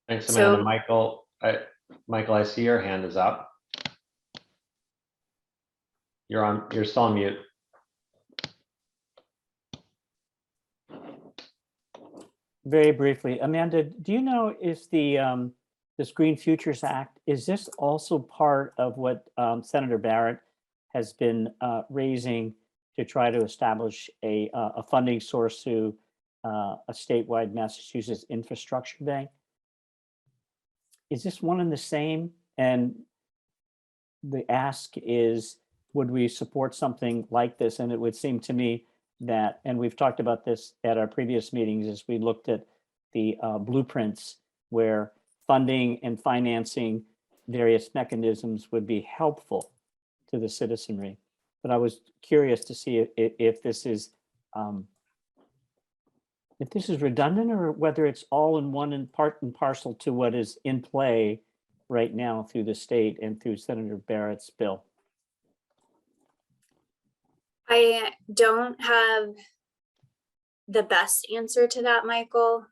Thanks,
So-
Amanda. Michael, I see your hand is up. You're still on mute.
Very briefly, Amanda, do you know if this Green Futures Act, is this also part of what Senator Barrett has been raising to try to establish a funding source to a statewide Massachusetts infrastructure bank? Is this one and the same? And the ask is, would we support something like this? And it would seem to me that, and we've talked about this at our previous meetings as we looked at the blueprints where funding and financing various mechanisms would be helpful to the citizenry. But I was curious to see if this is redundant or whether it's all in one and part and parcel to what is in play right now through the state and through Senator Barrett's bill.
I don't have the best answer to that, Michael.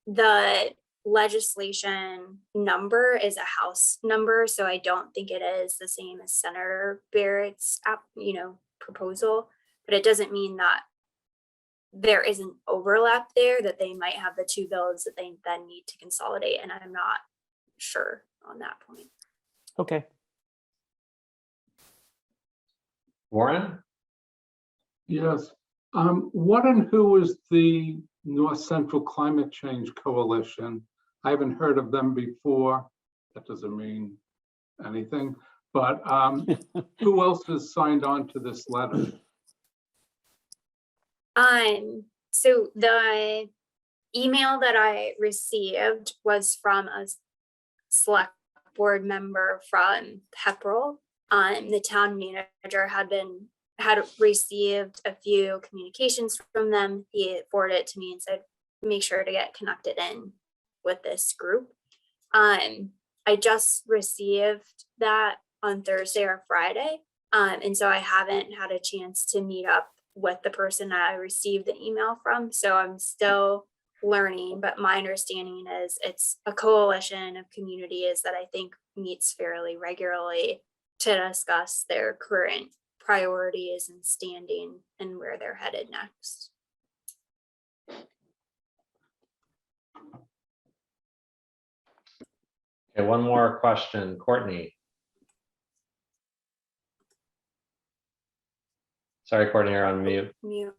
The legislation number is a House number, so I don't think it is the same as Senator Barrett's proposal, but it doesn't mean that there isn't overlap there, that they might have the two bills that they then need to consolidate, and I'm not sure on that point.
Okay.
Warren?
Yes. What and who is the North Central Climate Change Coalition? I haven't heard of them before. That doesn't mean anything, but who else has signed on to this letter?
So the email that I received was from a select board member from Pepperell. The town manager had received a few communications from them. He forwarded it to me and said, make sure to get connected in with this group. I just received that on Thursday or Friday. And so I haven't had a chance to meet up with the person that I received the email from. So I'm still learning, but my understanding is it's a coalition of communities that I think meets fairly regularly to discuss their current priorities and standing and where they're headed next.
Okay, one more question, Courtney. Sorry, Courtney, you're on mute.
Mute.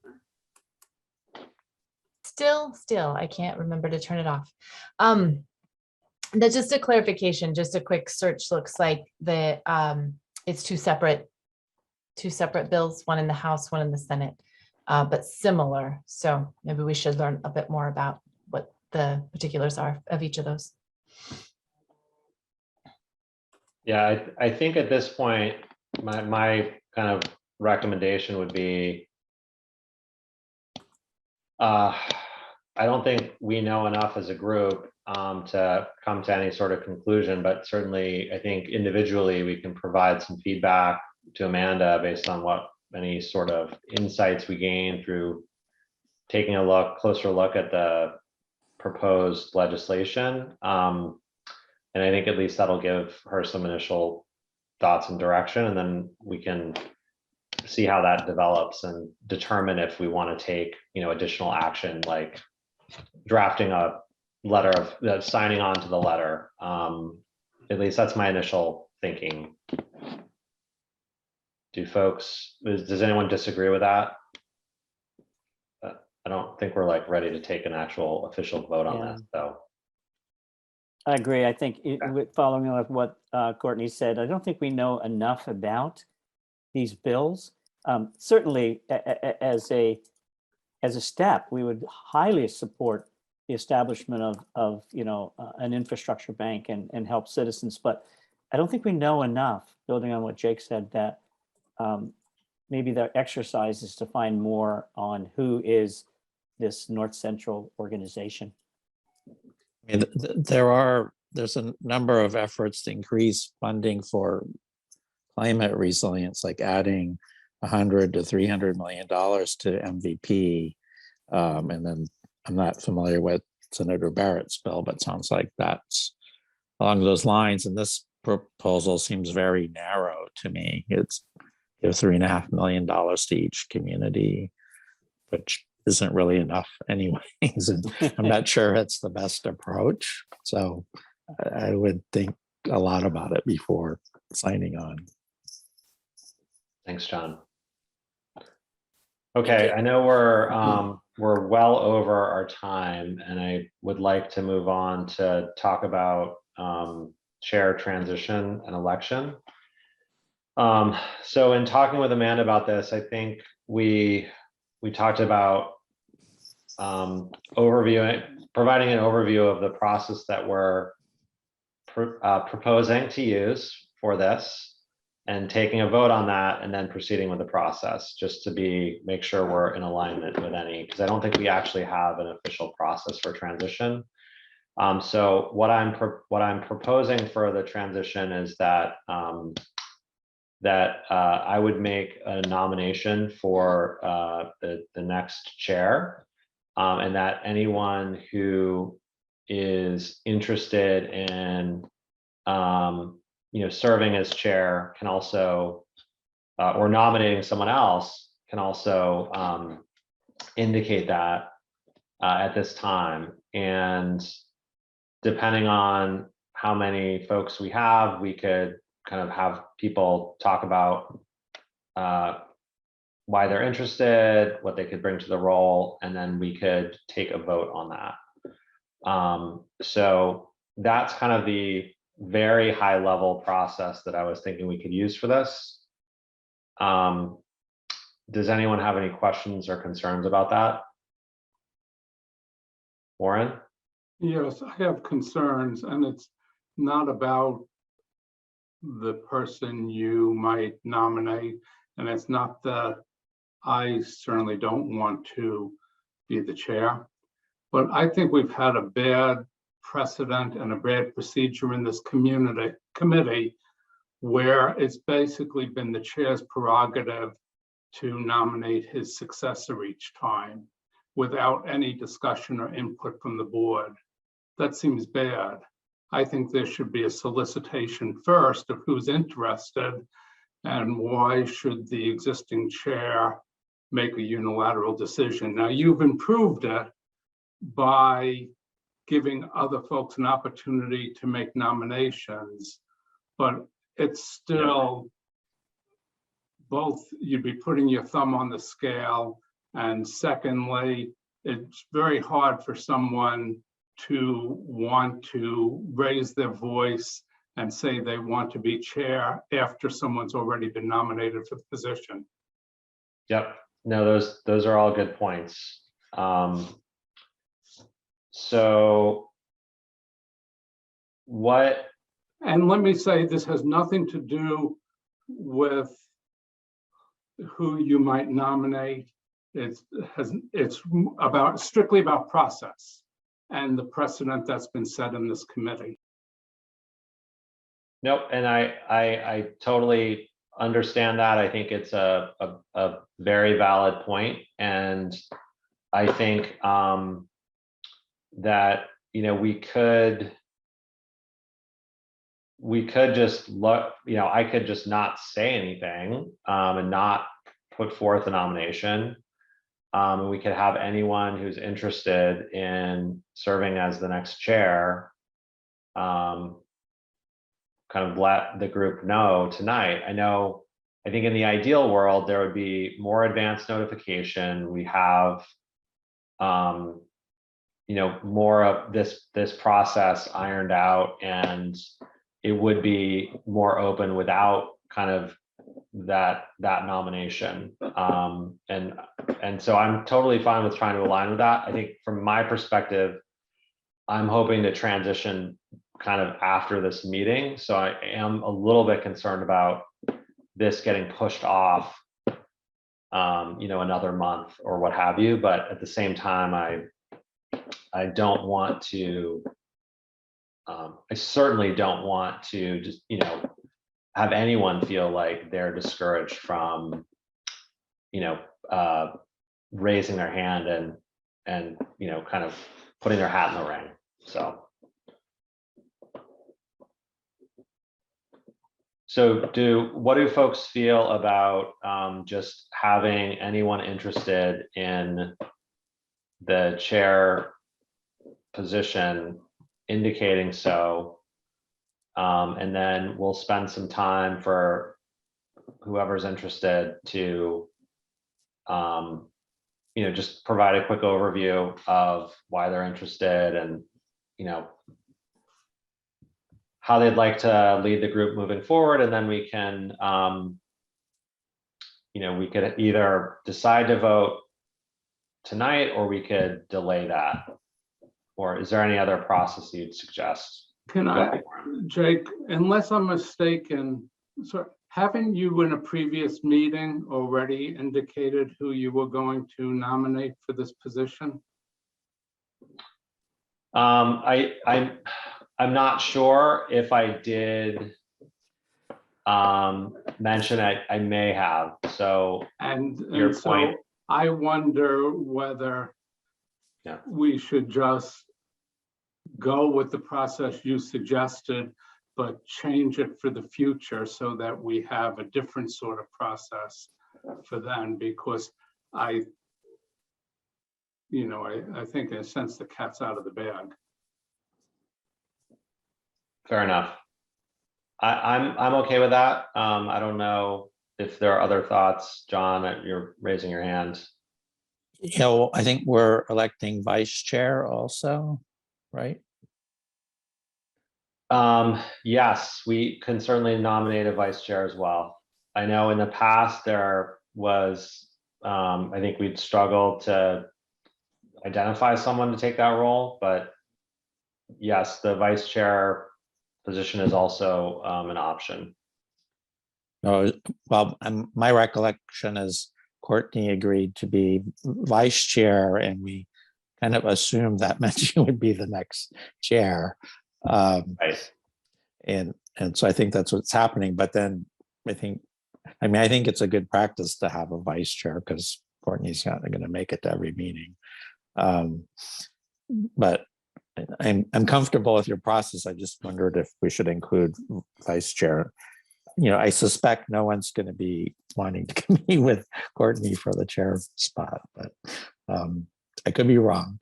Still, I can't remember to turn it off. That's just a clarification, just a quick search looks like it's two separate bills, one in the House, one in the Senate, but similar. So maybe we should learn a bit more about what the particulars are of each of those.
Yeah, I think at this point, my kind of recommendation would be, I don't think we know enough as a group to come to any sort of conclusion, but certainly I think individually we can provide some feedback to Amanda based on what any sort of insights we gain through taking a closer look at the proposed legislation. And I think at least that'll give her some initial thoughts and direction, and then we can see how that develops and determine if we want to take, additional action, like drafting a letter of signing on to the letter. At least that's my initial thinking. Does anyone disagree with that? I don't think we're ready to take an actual official vote on this, so.
I agree. I think following up what Courtney said, I don't think we know enough about these bills. Certainly, as a step, we would highly support the establishment of an infrastructure bank and help citizens. But I don't think we know enough, building on what Jake said, that maybe the exercise is to find more on who is this North Central organization.
I mean, there's a number of efforts to increase funding for climate resilience, like adding 100 to 300 million dollars to MVP. And then I'm not familiar with Senator Barrett's bill, but sounds like that's along those lines. And this proposal seems very narrow to me. It's $3.5 million to each community, which isn't really enough anyways. And I'm not sure it's the best approach. So I would think a lot about it before signing on.
Thanks, John. Okay, I know we're well over our time, and I would like to move on to talk about chair transition and election. So in talking with Amanda about this, I think we talked about providing an overview of the process that we're proposing to use for this, and taking a vote on that, and then proceeding with the process, just to make sure we're in alignment with any, because I don't think we actually have an official process for transition. So what I'm proposing for the transition is that I would make a nomination for the next chair, and that anyone who is interested in serving as chair can also, or nominating someone else can also indicate that at this time. And depending on how many folks we have, we could kind of have people talk about why they're interested, what they could bring to the role, and then we could take a vote on that. So that's kind of the very high level process that I was thinking we could use for this. Does anyone have any questions or concerns about that? Warren?
Yes, I have concerns, and it's not about the person you might nominate, and it's not that I certainly don't want to be the chair, but I think we've had a bad precedent and a bad procedure in this committee where it's basically been the chair's prerogative to nominate his successor each time without any discussion or input from the board. That seems bad. I think there should be a solicitation first of who's interested, and why should the existing chair make a unilateral decision. Now, you've improved it by giving other folks an opportunity to make nominations, but it's still both, you'd be putting your thumb on the scale, and secondly, it's very hard for someone to want to raise their voice and say they want to be chair after someone's already been nominated for the position.
Yep. No, those are all good points. So what?
And let me say, this has nothing to do with who you might nominate. It's strictly about process and the precedent that's been set in this committee.
Nope, and I totally understand that. I think it's a very valid point, and I think that we could just look, I could just not say anything and not put forth a nomination. And we could have anyone who's interested in serving as the next chair kind of let the group know tonight. I think in the ideal world, there would be more advanced notification. We have more of this process ironed out, and it would be more open without kind of that nomination. And so I'm totally fine with trying to align with that. I think from my perspective, I'm hoping to transition kind of after this meeting. So I am a little bit concerned about this getting pushed off, another month or what have you. But at the same time, I don't want to, I certainly don't want to just, have anyone feel like they're discouraged from, raising their hand and kind of putting their hat in the ring. So what do folks feel about just having anyone interested in the chair position indicating so? And then we'll spend some time for whoever's interested to just provide a quick overview of why they're interested and how they'd like to lead the group moving forward. And then we can we could either decide to vote tonight, or we could delay that. Or is there any other process you'd suggest?
Can I, Jake, unless I'm mistaken, so haven't you in a previous meeting already indicated who you were going to nominate for this position?
I'm not sure if I did mention it. I may have. So
And
your
so
point.
I wonder whether we should just go with the process you suggested, but change it for the future so that we have a different sort of process for then, because I think in a sense the cat's out of the bag.
Fair enough. I'm okay with that. I don't know if there are other thoughts. John, you're raising your hand.
Well, I think we're electing vice chair also, right?
Yes, we can certainly nominate a vice chair as well. I know in the past there was, I think we'd struggled to identify someone to take that role, but yes, the vice chair position is also an option.
No, well, my recollection is Courtney agreed to be vice chair, and we kind of assumed that meant she would be the next chair.
Right.
And so I think that's what's happening. But then I think it's a good practice to have a vice chair because Courtney's not going to make it to every meeting. But I'm comfortable with your process. I just wondered if we should include vice chair. I suspect no one's going to be wanting to compete with Courtney for the chair spot, but I could be wrong.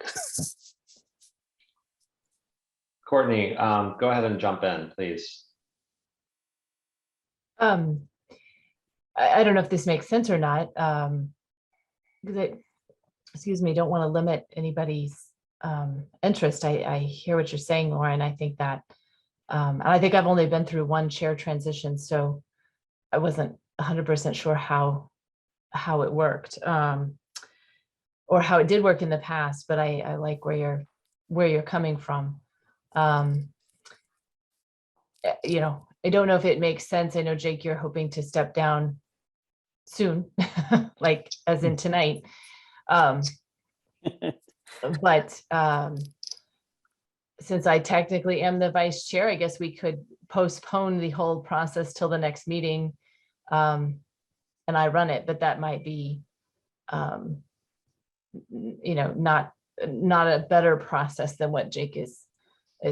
Courtney, go ahead and jump in, please.
I don't know if this makes sense or not. Because excuse me, don't want to limit anybody's interest. I hear what you're saying, Lauren. I think that, and I think I've only been through one chair transition, so I wasn't 100% sure how it worked, or how it did work in the past. But I like where you're coming from. I don't know if it makes sense. I know, Jake, you're hoping to step down soon, like as in tonight. But since I technically am the vice chair, I guess we could postpone the whole process till the next meeting, and I run it. But that might be, not a better process than what Jake is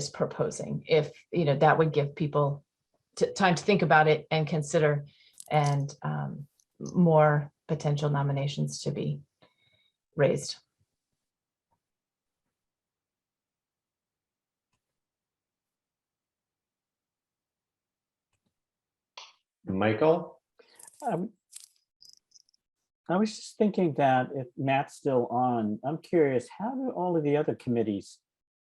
proposing. If that would give people time to think about it and consider, and more potential nominations to be raised.
Michael?
I was just thinking that if Matt's still on, I'm curious, how do all of the other committees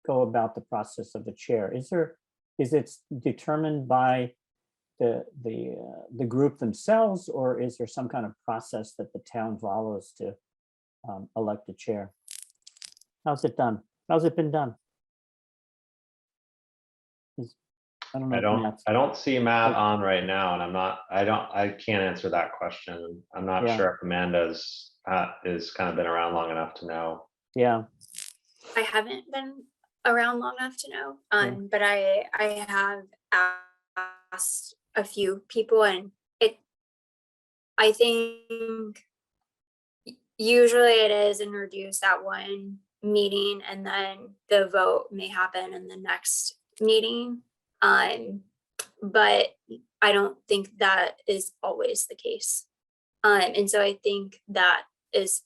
go about the process of the chair? Is it determined by the group themselves, or is there some kind of process that the town follows to elect a chair? How's it done? How's it been done? I don't know.
I don't see Matt on right now, and I can't answer that question. I'm not sure if Amanda's is kind of been around long enough to know.
Yeah.
I haven't been around long enough to know, but I have asked a few people, and I think usually it is introduced at one meeting and then the vote may happen in the next meeting. But I don't think that is always the case. And so I think that is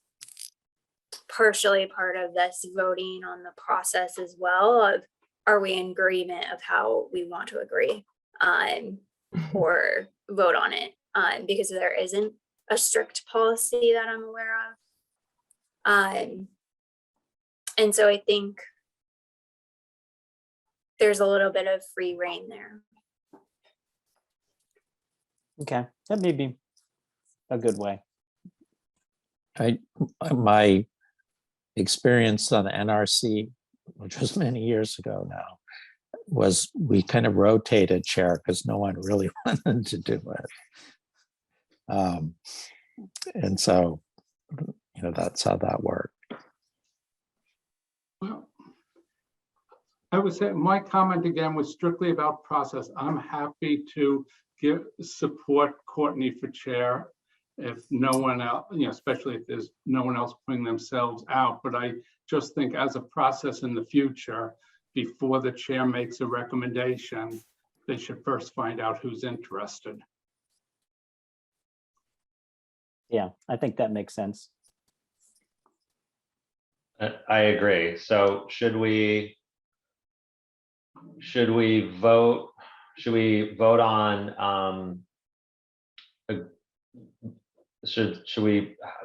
partially part of this voting on the process as well of, are we in agreement of how we want to agree or vote on it? Because there isn't a strict policy that I'm aware of. And so I think there's a little bit of free reign there.
Okay, that may be a good way.
My experience on the NRC, which was many years ago now, was we kind of rotated chair because no one really wanted to do it. And so, that's how that worked.
Well, I would say my comment again was strictly about process. I'm happy to support Courtney for chair if no one else, especially if there's no one else putting themselves out. But I just think as a process in the future, before the chair makes a recommendation, they should first find out who's interested.
Yeah, I think that makes sense.
I agree. So should we vote? Should we vote on, should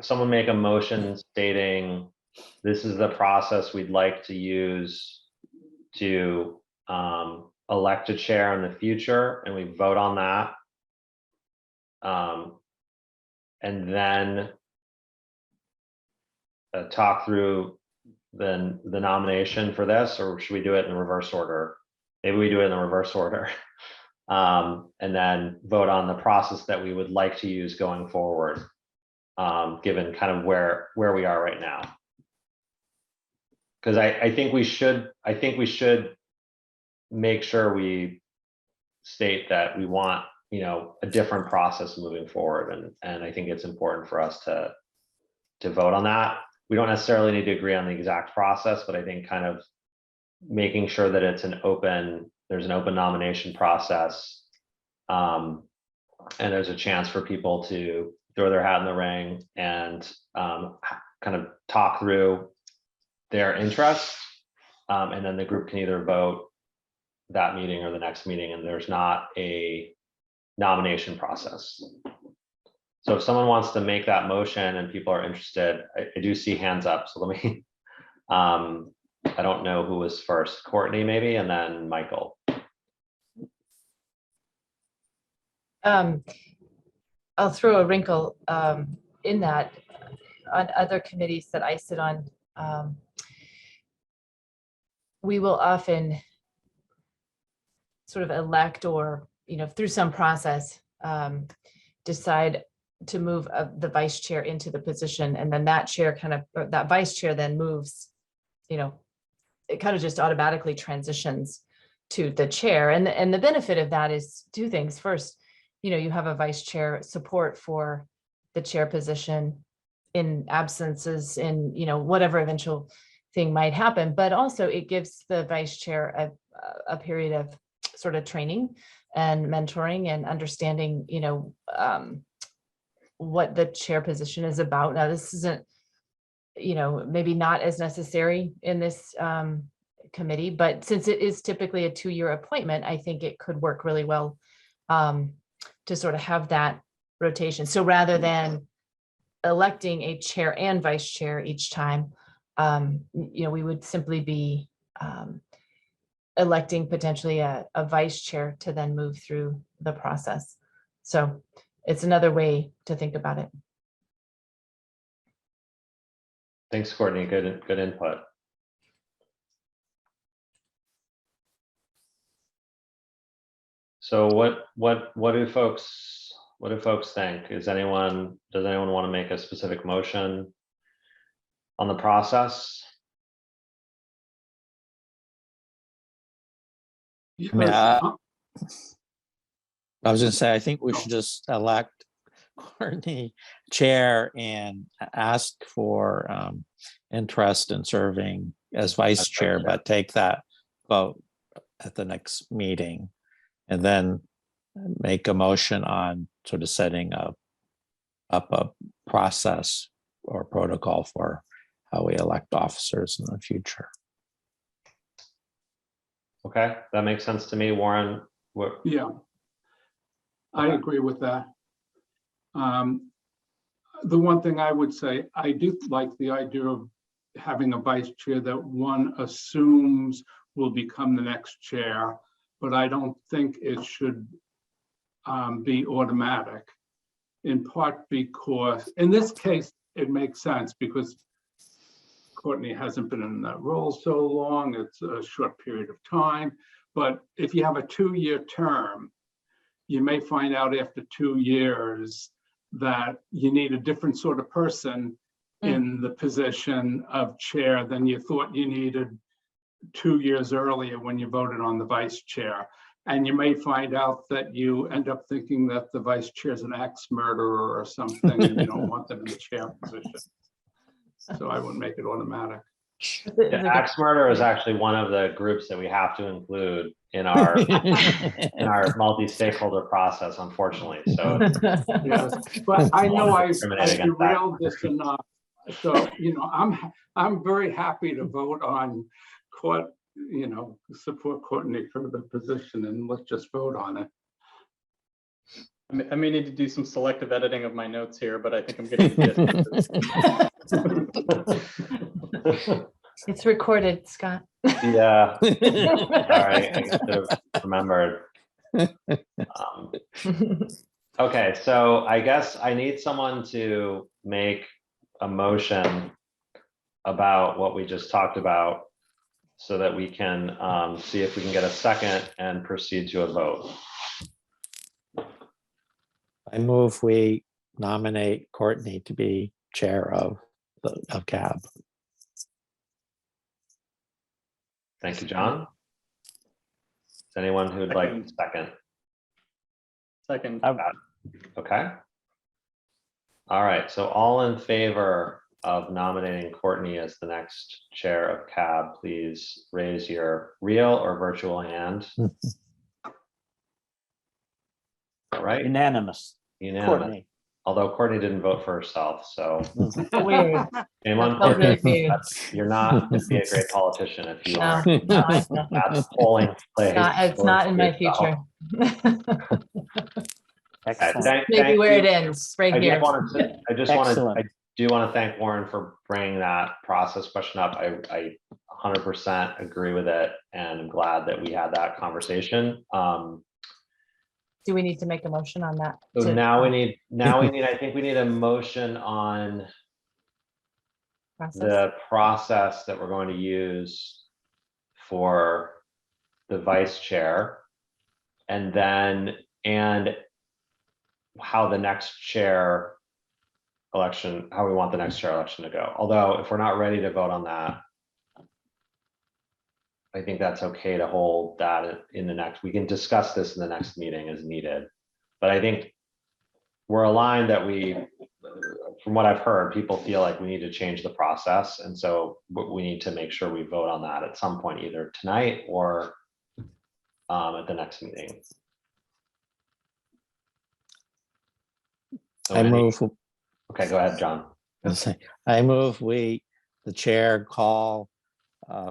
someone make a motion stating this is the process we'd like to use to elect a chair in the future, and we vote on that? And then talk through the nomination for this, or should we do it in reverse order? Maybe we do it in the reverse order. And then vote on the process that we would like to use going forward, given kind of where we are right now. Because I think we should make sure we state that we want, a different process moving forward, and I think it's important for us to vote on that. We don't necessarily need to agree on the exact process, but I think kind of making sure that there's an open nomination process, and there's a chance for people to throw their hat in the ring and kind of talk through their interests, and then the group can either vote that meeting or the next meeting, and there's not a nomination process. So if someone wants to make that motion and people are interested, I do see hands up. So let me, I don't know who was first, Courtney maybe, and then Michael.
I'll throw a wrinkle in that on other committees that I sit on. We will often sort of elect or, through some process, decide to move the vice chair into the position, and then that vice chair then moves, it kind of just automatically transitions to the chair. And the benefit of that is two things. First, you have a vice chair support for the chair position in absences, in whatever eventual thing might happen, but also it gives the vice chair a period of sort of training and mentoring and understanding, what the chair position is about. Now, this isn't, maybe not as necessary in this committee, but since it is typically a 2-year appointment, I think it could work really well to sort of have that rotation. So rather than electing a chair and vice chair each time, we would simply be electing potentially a vice chair to then move through the process. So it's another way to think about it.
Thanks, Courtney. Good input. So what do folks think? Does anyone want to make a specific motion on the process?
Yes.
I was gonna say, I think we should just elect Courtney chair and ask for interest in serving as vice chair, but take that vote at the next meeting. And then make a motion on sort of setting up a process or protocol for how we elect officers in the future.
Okay, that makes sense to me. Warren, what?
Yeah. I agree with that. The one thing I would say, I do like the idea of having a vice chair that one assumes will become the next chair, but I don't think it should be automatic. In part because, in this case, it makes sense because Courtney hasn't been in that role so long. It's a short period of time. But if you have a 2-year term, you may find out after 2 years that you need a different sort of person in the position of chair than you thought you needed 2 years earlier when you voted on the vice chair. And you may find out that you end up thinking that the vice chair is an axe murderer or something, and you don't want them in the chair position. So I wouldn't make it automatic.
Yeah, axe murder is actually one of the groups that we have to include in our multi-stakeholder process, unfortunately. So
Yeah, but I know I've
discriminate against that.
derailed this enough. So, I'm very happy to vote on support Courtney for the position, and let's just vote on it.
I may need to do some selective editing of my notes here, but I think I'm getting it.
It's recorded, Scott.
Yeah. Sorry, I should have remembered. Okay, so I guess I need someone to make a motion about what we just talked about so that we can see if we can get a second and proceed to a vote.
I move we nominate Courtney to be chair of CAB.
Thank you, John. Is anyone who'd like a second?
Second.
Okay. All right, so all in favor of nominating Courtney as the next chair of CAB, please raise your real or virtual hand. All right.
Unanimous.
Unanimous.
Courtney.
Although Courtney didn't vote for herself, so
Weird.
shame on
Felt really
Courtney.
weird.
You're not going to be a great politician if you
No,
are.
no,
That's polling place.
it's not in my
yourself.
future.
Okay,
Excellent.
Maybe where
you.
it ends, right
I
here.
Excellent.
do want to thank Warren for bringing that process question up. I 100% agree with it, and I'm glad that we had that conversation.
Do we need to make a motion on that?
So now we need, I think we need a motion on
Process?
the process that we're going to use for the vice chair, and how the next chair election, how we want the next chair election to go. Although if we're not ready to vote on that, I think that's okay to hold that in the next, we can discuss this in the next meeting as needed. But I think we're aligned that from what I've heard, people feel like we need to change the process. And so we need to make sure we vote on that at some point, either tonight or at the next meeting. So okay, go ahead, John.
I move the chair call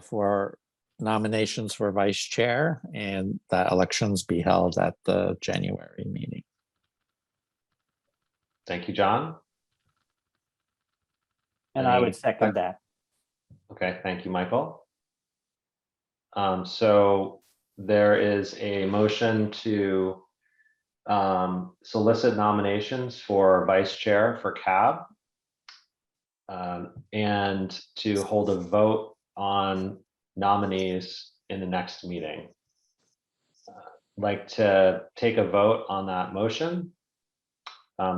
for nominations for vice chair, and that elections be held at the January meeting.
Thank you, John.
And I would second that.
Okay, thank you, Michael. So there is a motion to solicit nominations for vice chair for CAB, and to hold a vote on nominees in the next meeting. Like to take a vote on that motion.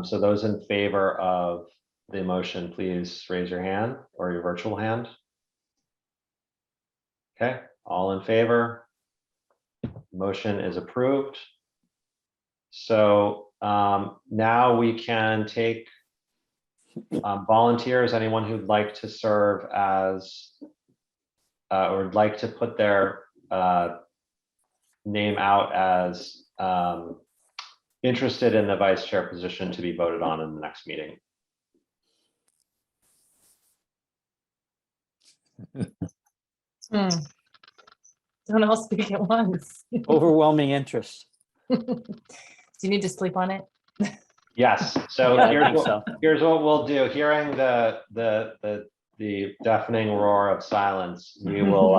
So those in favor of the motion, please raise your hand or your virtual hand. Okay, all in favor. Motion is approved. So now we can take volunteers, anyone who'd like to serve as or would like to put their name out as interested in the vice chair position to be voted on in the next meeting.
Don't all speak at once.
Overwhelming interest.
Do you need to sleep on it?
Yes, so
Yeah, I
here's
think
what,
so.
here's what we'll do. Hearing the deafening roar of silence, we will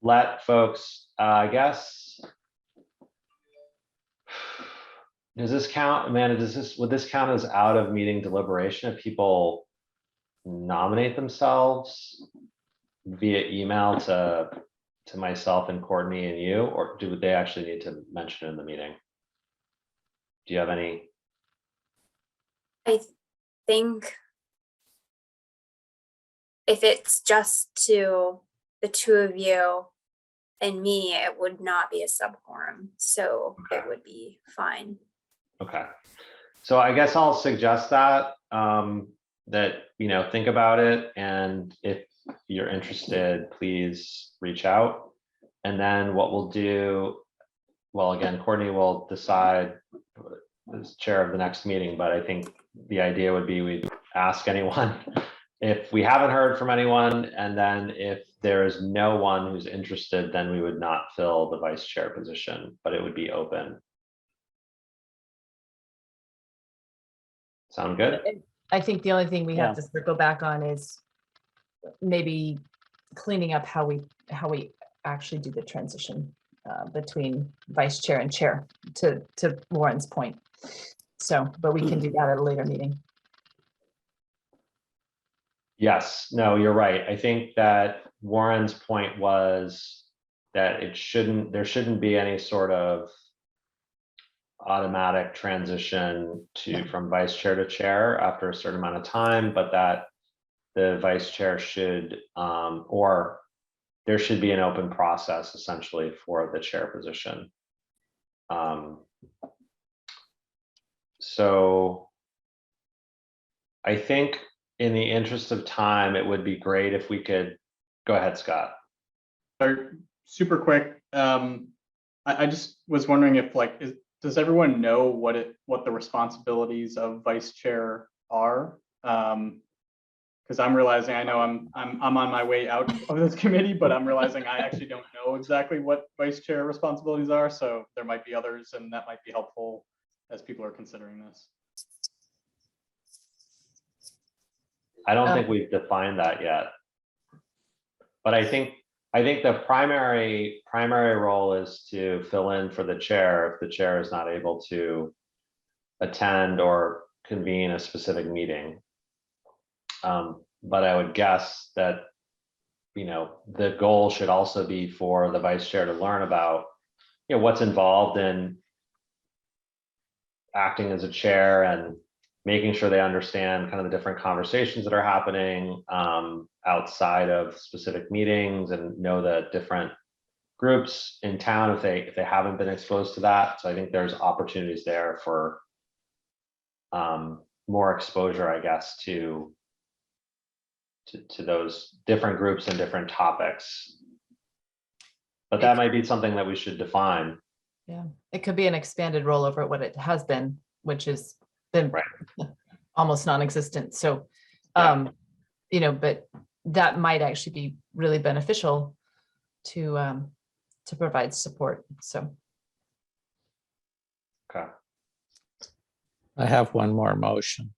let folks, I guess. Does this count, Amanda? Would this count as out of meeting deliberation if people nominate themselves via email to myself and Courtney and you, or do they actually need to mention it in the meeting? Do you have any?
I think if it's just to the two of you and me, it would not be a sub-quorum, so it would be fine.
Okay, so I guess I'll suggest that, that, think about it, and if you're interested, please reach out. And then what we'll do, well, again, Courtney will decide as chair of the next meeting, but I think the idea would be we'd ask anyone if we haven't heard from anyone, and then if there is no one who's interested, then we would not fill the vice chair position, but it would be open. Sound good?
I think the only thing we have
Yeah.
to circle back on is maybe cleaning up how we actually do the transition between vice chair and chair, to Warren's point. So, but we can do that at a later meeting.
Yes, no, you're right. I think that Warren's point was that there shouldn't be any sort of automatic transition from vice chair to chair after a certain amount of time, but that the vice chair should, or there should be an open process essentially for the chair position. So I think in the interest of time, it would be great if we could, go ahead, Scott.
Super quick. I just was wondering if does everyone know what the responsibilities of vice chair are? Because I'm realizing, I know I'm on my way out of this committee, but I'm realizing I actually don't know exactly what vice chair responsibilities are. So there might be others, and that might be helpful as people are considering this.
I don't think we've defined that yet. But I think the primary role is to fill in for the chair if the chair is not able to attend or convene a specific meeting. But I would guess that, the goal should also be for the vice chair to learn about, what's involved in acting as a chair and making sure they understand kind of the different conversations that are happening outside of specific meetings, and know the different groups in town if they haven't been exposed to that. So I think there's opportunities there for more exposure, I guess, to those different groups and different topics. But that might be something that we should define.
Yeah, it could be an expanded role over what it has been, which has been almost non-existent. So, but that might actually be really beneficial to provide support. So,
Okay.
I have one more motion.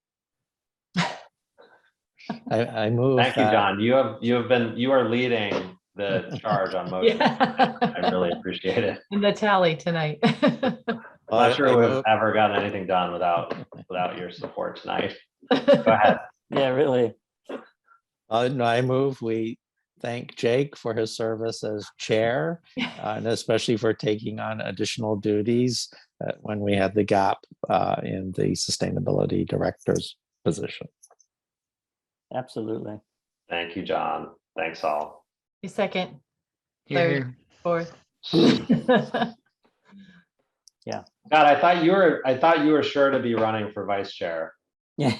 I move.
Thank you, John. You are leading the charge on motion.
Yeah.
I really appreciate it.
In the tally tonight.
I'm not sure we've ever gotten anything done without your support tonight. Go ahead.
Yeah, really.
No, I move we thank Jake for his service as chair, and especially for taking on additional duties when we had the gap in the sustainability director's position.
Absolutely.
Thank you, John. Thanks all.
Second,
Here,
third, fourth.
God, I thought you were sure to be running for vice chair. Sorry,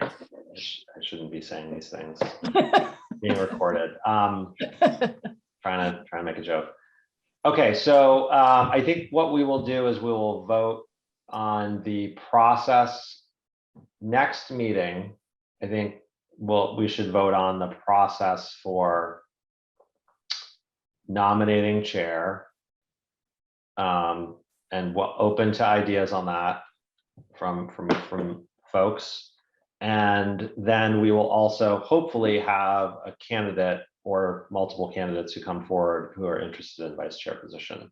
I shouldn't be saying these things. Being recorded. Trying to make a joke. Okay, so I think what we will do is we will vote on the process next meeting. I think we should vote on the process for nominating chair. And what open to ideas on that from folks. And then we will also hopefully have a candidate or multiple candidates who come forward who are interested in vice chair position.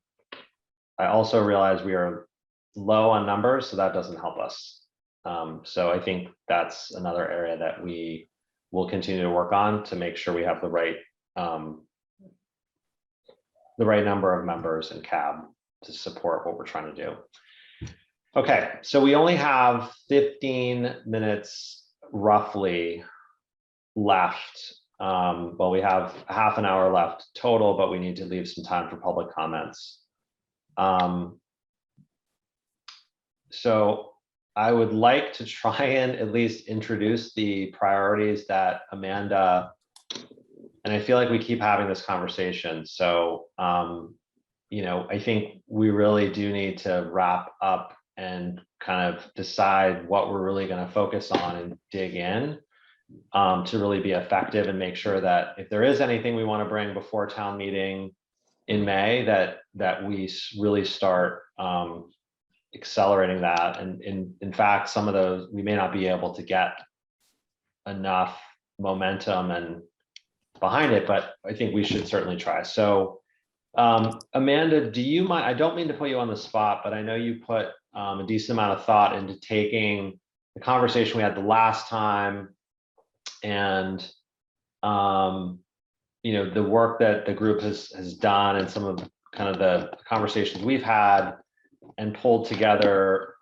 I also realize we are low on numbers, so that doesn't help us. So I think that's another area that we will continue to work on to make sure we have the right number of members in CAB to support what we're trying to do. Okay, so we only have 15 minutes roughly left. Well, we have half an hour left total, but we need to leave some time for public comments. So I would like to try and at least introduce the priorities that Amanda, and I feel like we keep having this conversation. So, you know, I think we really do need to wrap up and kind of decide what we're really going to focus on and dig in to really be effective and make sure that if there is anything we want to bring before town meeting in May, that we really start accelerating that. And in fact, some of those, we may not be able to get enough momentum and behind it, but I think we should certainly try. So Amanda, do you mind, I don't mean to put you on the spot, but I know you put a decent amount of thought into taking the conversation we had the last time and you know, the work that the group has done and some of kind of the conversations we've had and pulled together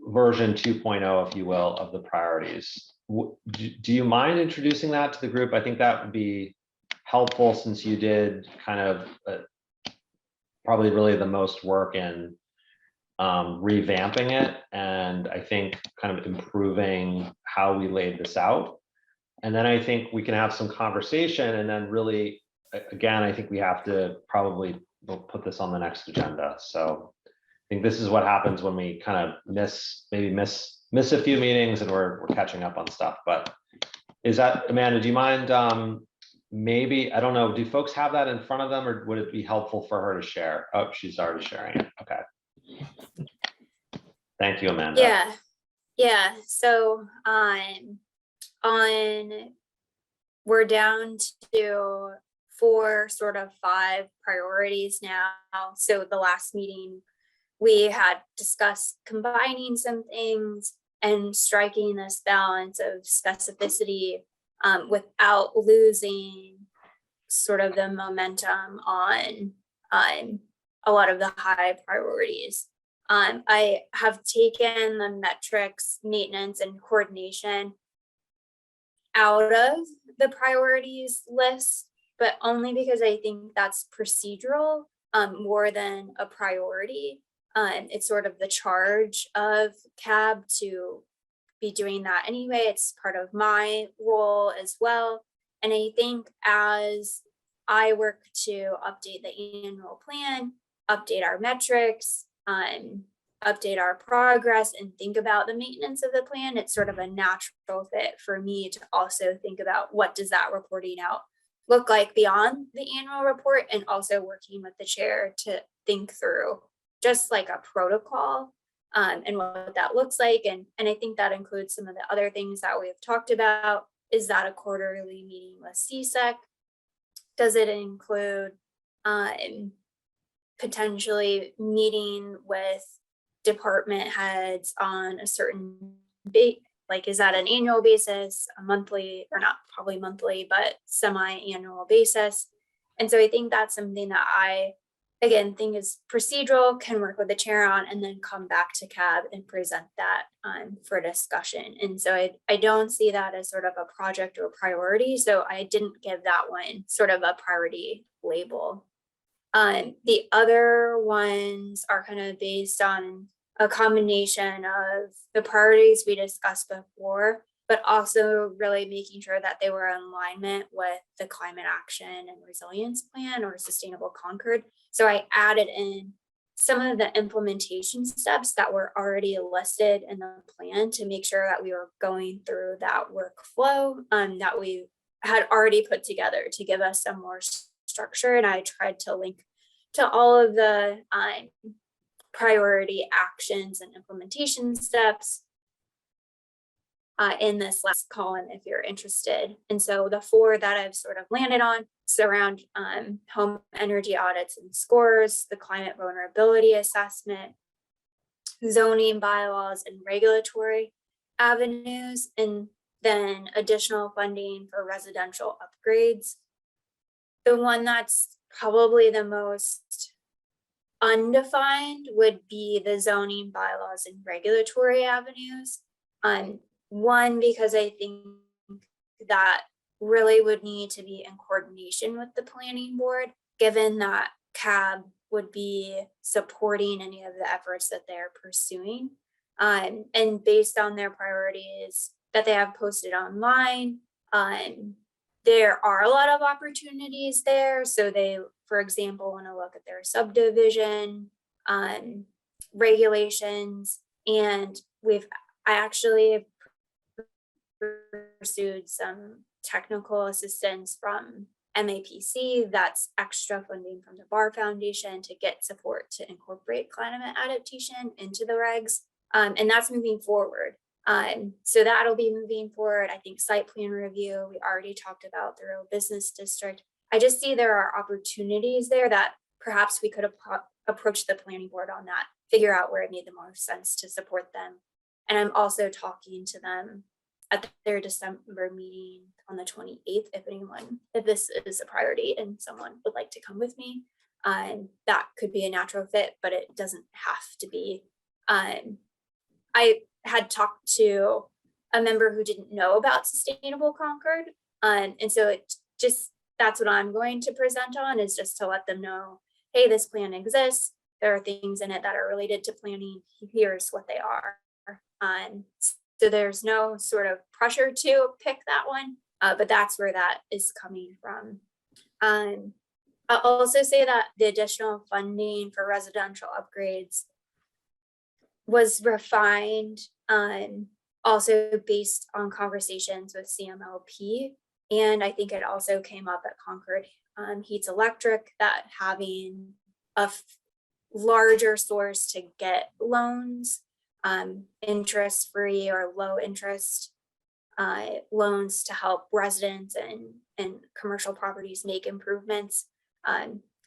version 2.0, if you will, of the priorities. Do you mind introducing that to the group? I think that would be helpful since you did kind of probably really the most work in revamping it, and I think kind of improving how we laid this out. And then I think we can have some conversation, and then really, again, I think we have to probably put this on the next agenda. So I think this is what happens when we kind of miss a few meetings and we're catching up on stuff. But is that, Amanda, do you mind maybe, I don't know, do folks have that in front of them, or would it be helpful for her to share? Oh, she's already sharing it. Okay. Thank you, Amanda.
Yeah. So we're down to 4 sort of 5 priorities now. So the last meeting we had discussed combining some things and striking this balance of specificity without losing sort of the momentum on a lot of the high priorities. I have taken the metrics, maintenance, and coordination out of the priorities list, but only because I think that's procedural more than a priority. It's sort of the charge of CAB to be doing that anyway. It's part of my role as well. And I think as I work to update the annual plan, update our metrics, update our progress, and think about the maintenance of the plan, it's sort of a natural fit for me to also think about what does that reporting out look like beyond the annual report, and also working with the chair to think through just like a protocol and what that looks like. And I think that includes some of the other things that we've talked about. Is that a quarterly meeting with CSEC? Does it include potentially meeting with department heads on a certain date? Like, is that an annual basis, a monthly, or not probably monthly, but semi-annual basis? And so I think that's something that I, again, think is procedural, can work with the chair on, and then come back to CAB and present that for discussion. And so I don't see that as sort of a project or priority. So I didn't give that one sort of a priority label. The other ones are kind of based on a combination of the priorities we discussed before, but also really making sure that they were in alignment with the climate action and resilience plan or sustainable Concord. So I added in some of the implementation steps that were already listed in the plan to make sure that we were going through that workflow that we had already put together to give us some more structure. And I tried to link to all of the priority actions and implementation steps in this last column if you're interested. And so the 4 that I've sort of landed on surround home energy audits and scores, the climate vulnerability assessment, zoning bylaws and regulatory avenues, and then additional funding for residential upgrades. The one that's probably the most undefined would be the zoning bylaws and regulatory avenues. One, because I think that really would need to be in coordination with the planning board, given that CAB would be supporting any of the efforts that they're pursuing. And based on their priorities that they have posted online, there are a lot of opportunities there. So they, for example, want to look at their subdivision regulations, and I actually pursued some technical assistance from MAPC. That's extra funding from the Bar Foundation to get support to incorporate climate adaptation into the regs. And that's moving forward. So that'll be moving forward. I think site plan review, we already talked about the rural business district. I just see there are opportunities there that perhaps we could approach the planning board on that, figure out where it made the most sense to support them. And I'm also talking to them at their December meeting on the 28th, if this is a priority and someone would like to come with me, that could be a natural fit, but it doesn't have to be. I had talked to a member who didn't know about Sustainable Concord. And so that's what I'm going to present on, is just to let them know, hey, this plan exists. There are things in it that are related to planning. Here's what they are. So there's no sort of pressure to pick that one, but that's where that is coming from. I'll also say that the additional funding for residential upgrades was refined, also based on conversations with CMLP. And I think it also came up at Concord Heats Electric that having a larger source to get loans, interest-free or low interest loans to help residents and commercial properties make improvements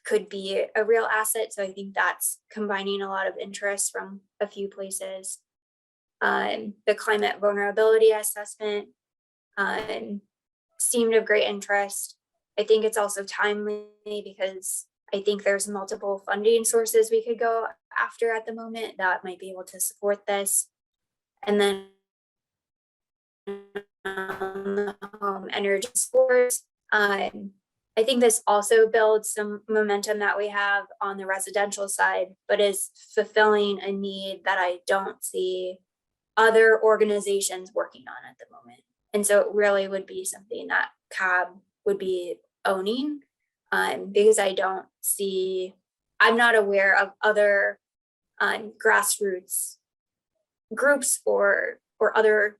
could be a real asset. So I think that's combining a lot of interest from a few places. The climate vulnerability assessment seemed of great interest. I think it's also timely because I think there's multiple funding sources we could go after at the moment that might be able to support this. And then energy scores. I think this also builds some momentum that we have on the residential side, but is fulfilling a need that I don't see other organizations working on at the moment. And so it really would be something that CAB would be owning, because I'm not aware of other grassroots groups or other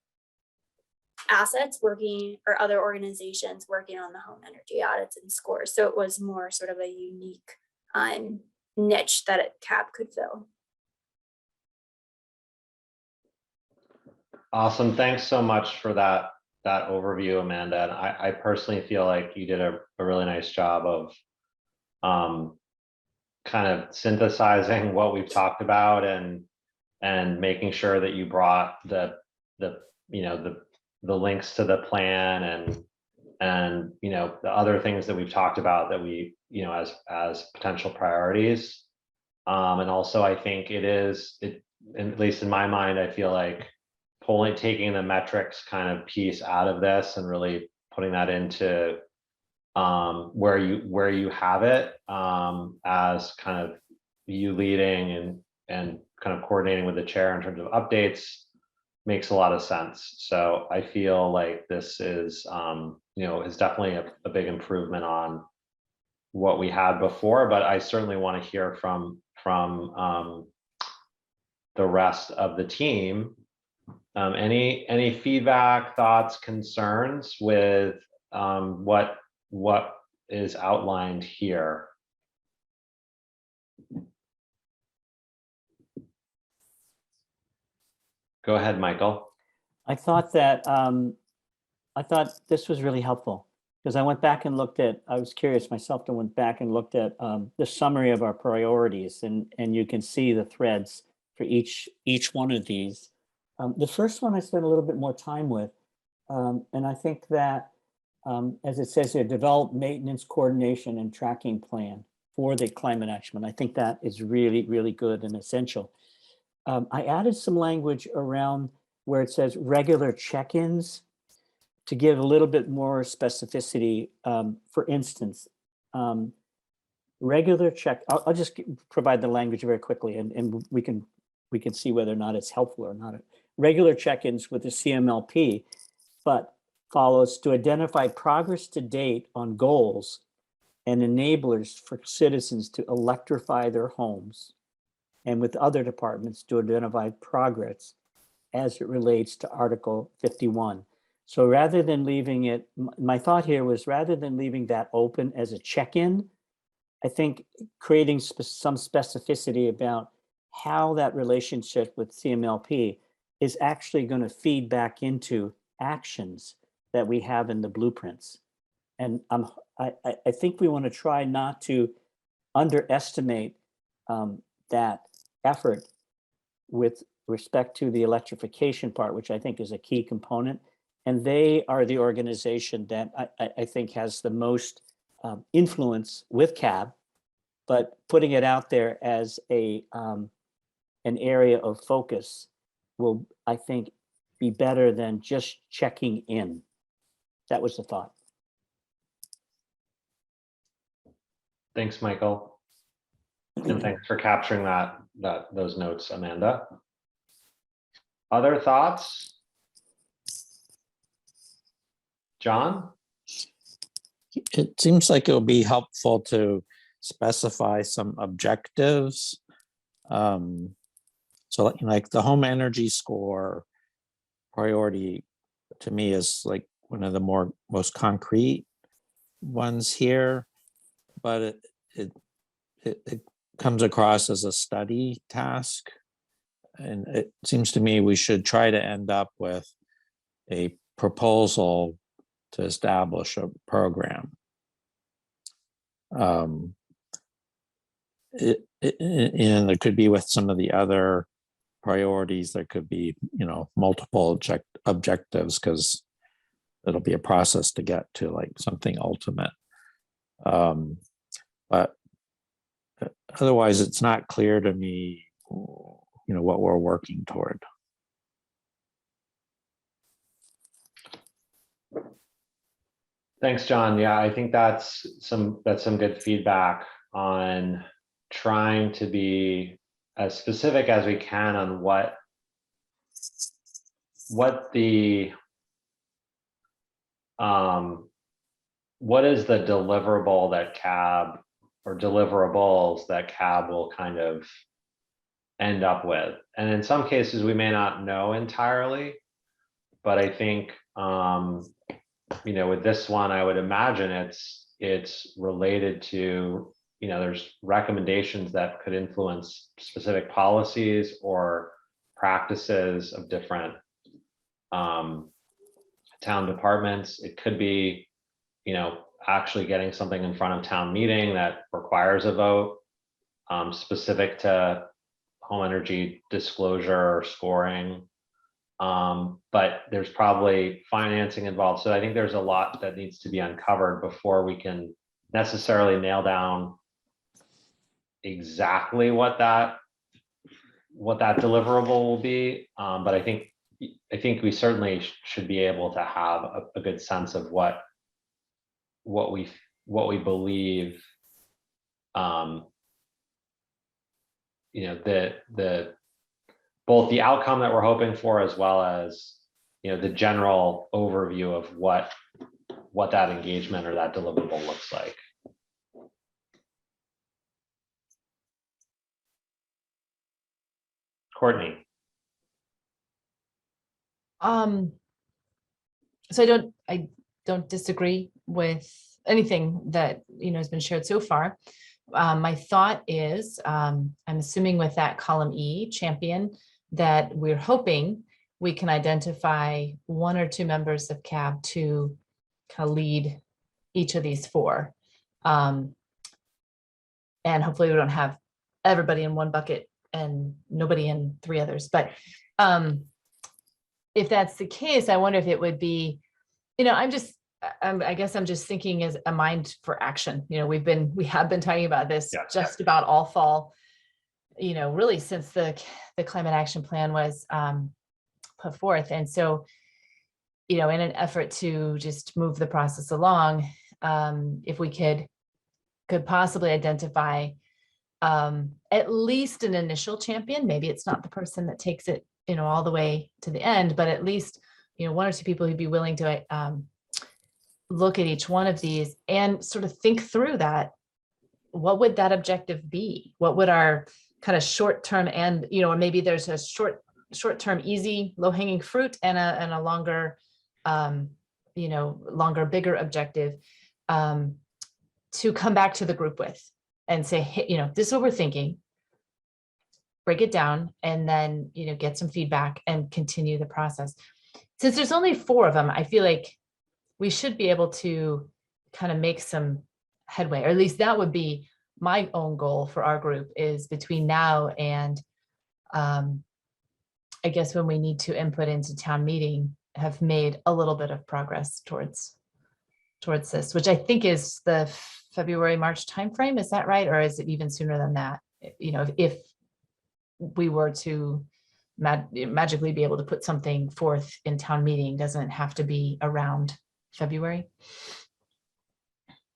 assets working, or other organizations working on the home energy audits and scores. So it was more sort of a unique niche that CAB could fill.
Awesome. Thanks so much for that overview, Amanda. And I personally feel like you did a really nice job of kind of synthesizing what we've talked about and making sure that you brought the links to the plan and the other things that we've talked about that we as potential priorities. And also I think at least in my mind, I feel like taking the metrics kind of piece out of this and really putting that into where you have it, as kind of you leading and kind of coordinating with the chair in terms of updates makes a lot of sense. So I feel like this is, is definitely a big improvement on what we had before, but I certainly want to hear from the rest of the team. Any feedback, thoughts, concerns with what is outlined here? Go ahead, Michael.
I thought this was really helpful because I went back and looked at, I was curious myself and went back and looked at the summary of our priorities, and you can see the threads for each one of these. The first one I spent a little bit more time with, and I think that, as it says here, develop maintenance, coordination, and tracking plan for the climate action. I think that is really, really good and essential. I added some language around where it says regular check-ins to give a little bit more specificity. For instance, regular check, I'll just provide the language very quickly, and we can see whether or not it's helpful or not. Regular check-ins with the CMLP, but follows to identify progress to date on goals and enablers for citizens to electrify their homes, and with other departments to identify progress as it relates to Article 51. So rather than leaving it, my thought here was rather than leaving that open as a check-in, I think creating some specificity about how that relationship with CMLP is actually going to feed back into actions that we have in the blueprints. And I think we want to try not to underestimate that effort with respect to the electrification part, which I think is a key component. And they are the organization that I think has the most influence with CAB, but putting it out there as an area of focus will, I think, be better than just checking in. That was the thought.
Thanks, Michael. And thanks for capturing those notes, Amanda. Other thoughts? John?
It seems like it would be helpful to specify some objectives. So like the home energy score priority to me is like one of the most concrete ones here, but it comes across as a study task. And it seems to me we should try to end up with a proposal to establish a program. And there could be with some of the other priorities, there could be, multiple objectives because it'll be a process to get to like something ultimate. But otherwise, it's not clear to me, what we're working toward.
Thanks, John. Yeah, I think that's some good feedback on trying to be as specific as we can on what is the deliverable that CAB or deliverables that CAB will kind of end up with. And in some cases, we may not know entirely, but I think, with this one, I would imagine it's related to, there's recommendations that could influence specific policies or practices of different town departments. It could be, actually getting something in front of town meeting that requires a vote specific to home energy disclosure or scoring. But there's probably financing involved. So I think there's a lot that needs to be uncovered before we can necessarily nail down exactly what that deliverable will be. But I think we certainly should be able to have a good sense of what what we believe, the both the outcome that we're hoping for, as well as, the general overview of what that engagement or that deliverable looks like. Courtney.
So I don't disagree with anything that, has been shared so far. My thought is, I'm assuming with that column E, champion, that we're hoping we can identify one or two members of CAB to kind of lead each of these four. And hopefully we don't have everybody in one bucket and nobody in three others. But if that's the case, I wonder if it would be, I guess I'm just thinking as a mind for action. We have been talking about this just about all fall, really since the climate action plan was put forth. And so, in an effort to just move the process along, if we could possibly identify at least an initial champion. Maybe it's not the person that takes it, all the way to the end, but at least, one or two people who'd be willing to look at each one of these and sort of think through that. What would that objective be? What would our kind of short-term and, or maybe there's a short-term, easy, low-hanging fruit and a longer, bigger objective to come back to the group with and say, hey, this is what we're thinking. Break it down and then, get some feedback and continue the process. Since there's only 4 of them, I feel like we should be able to kind of make some headway, or at least that would be my own goal for our group, is between now and I guess when we need to input into town meeting, have made a little bit of progress towards this, which I think is the February, March timeframe. Is that right? Or is it even sooner than that? If we were to magically be able to put something forth in town meeting, doesn't have to be around February.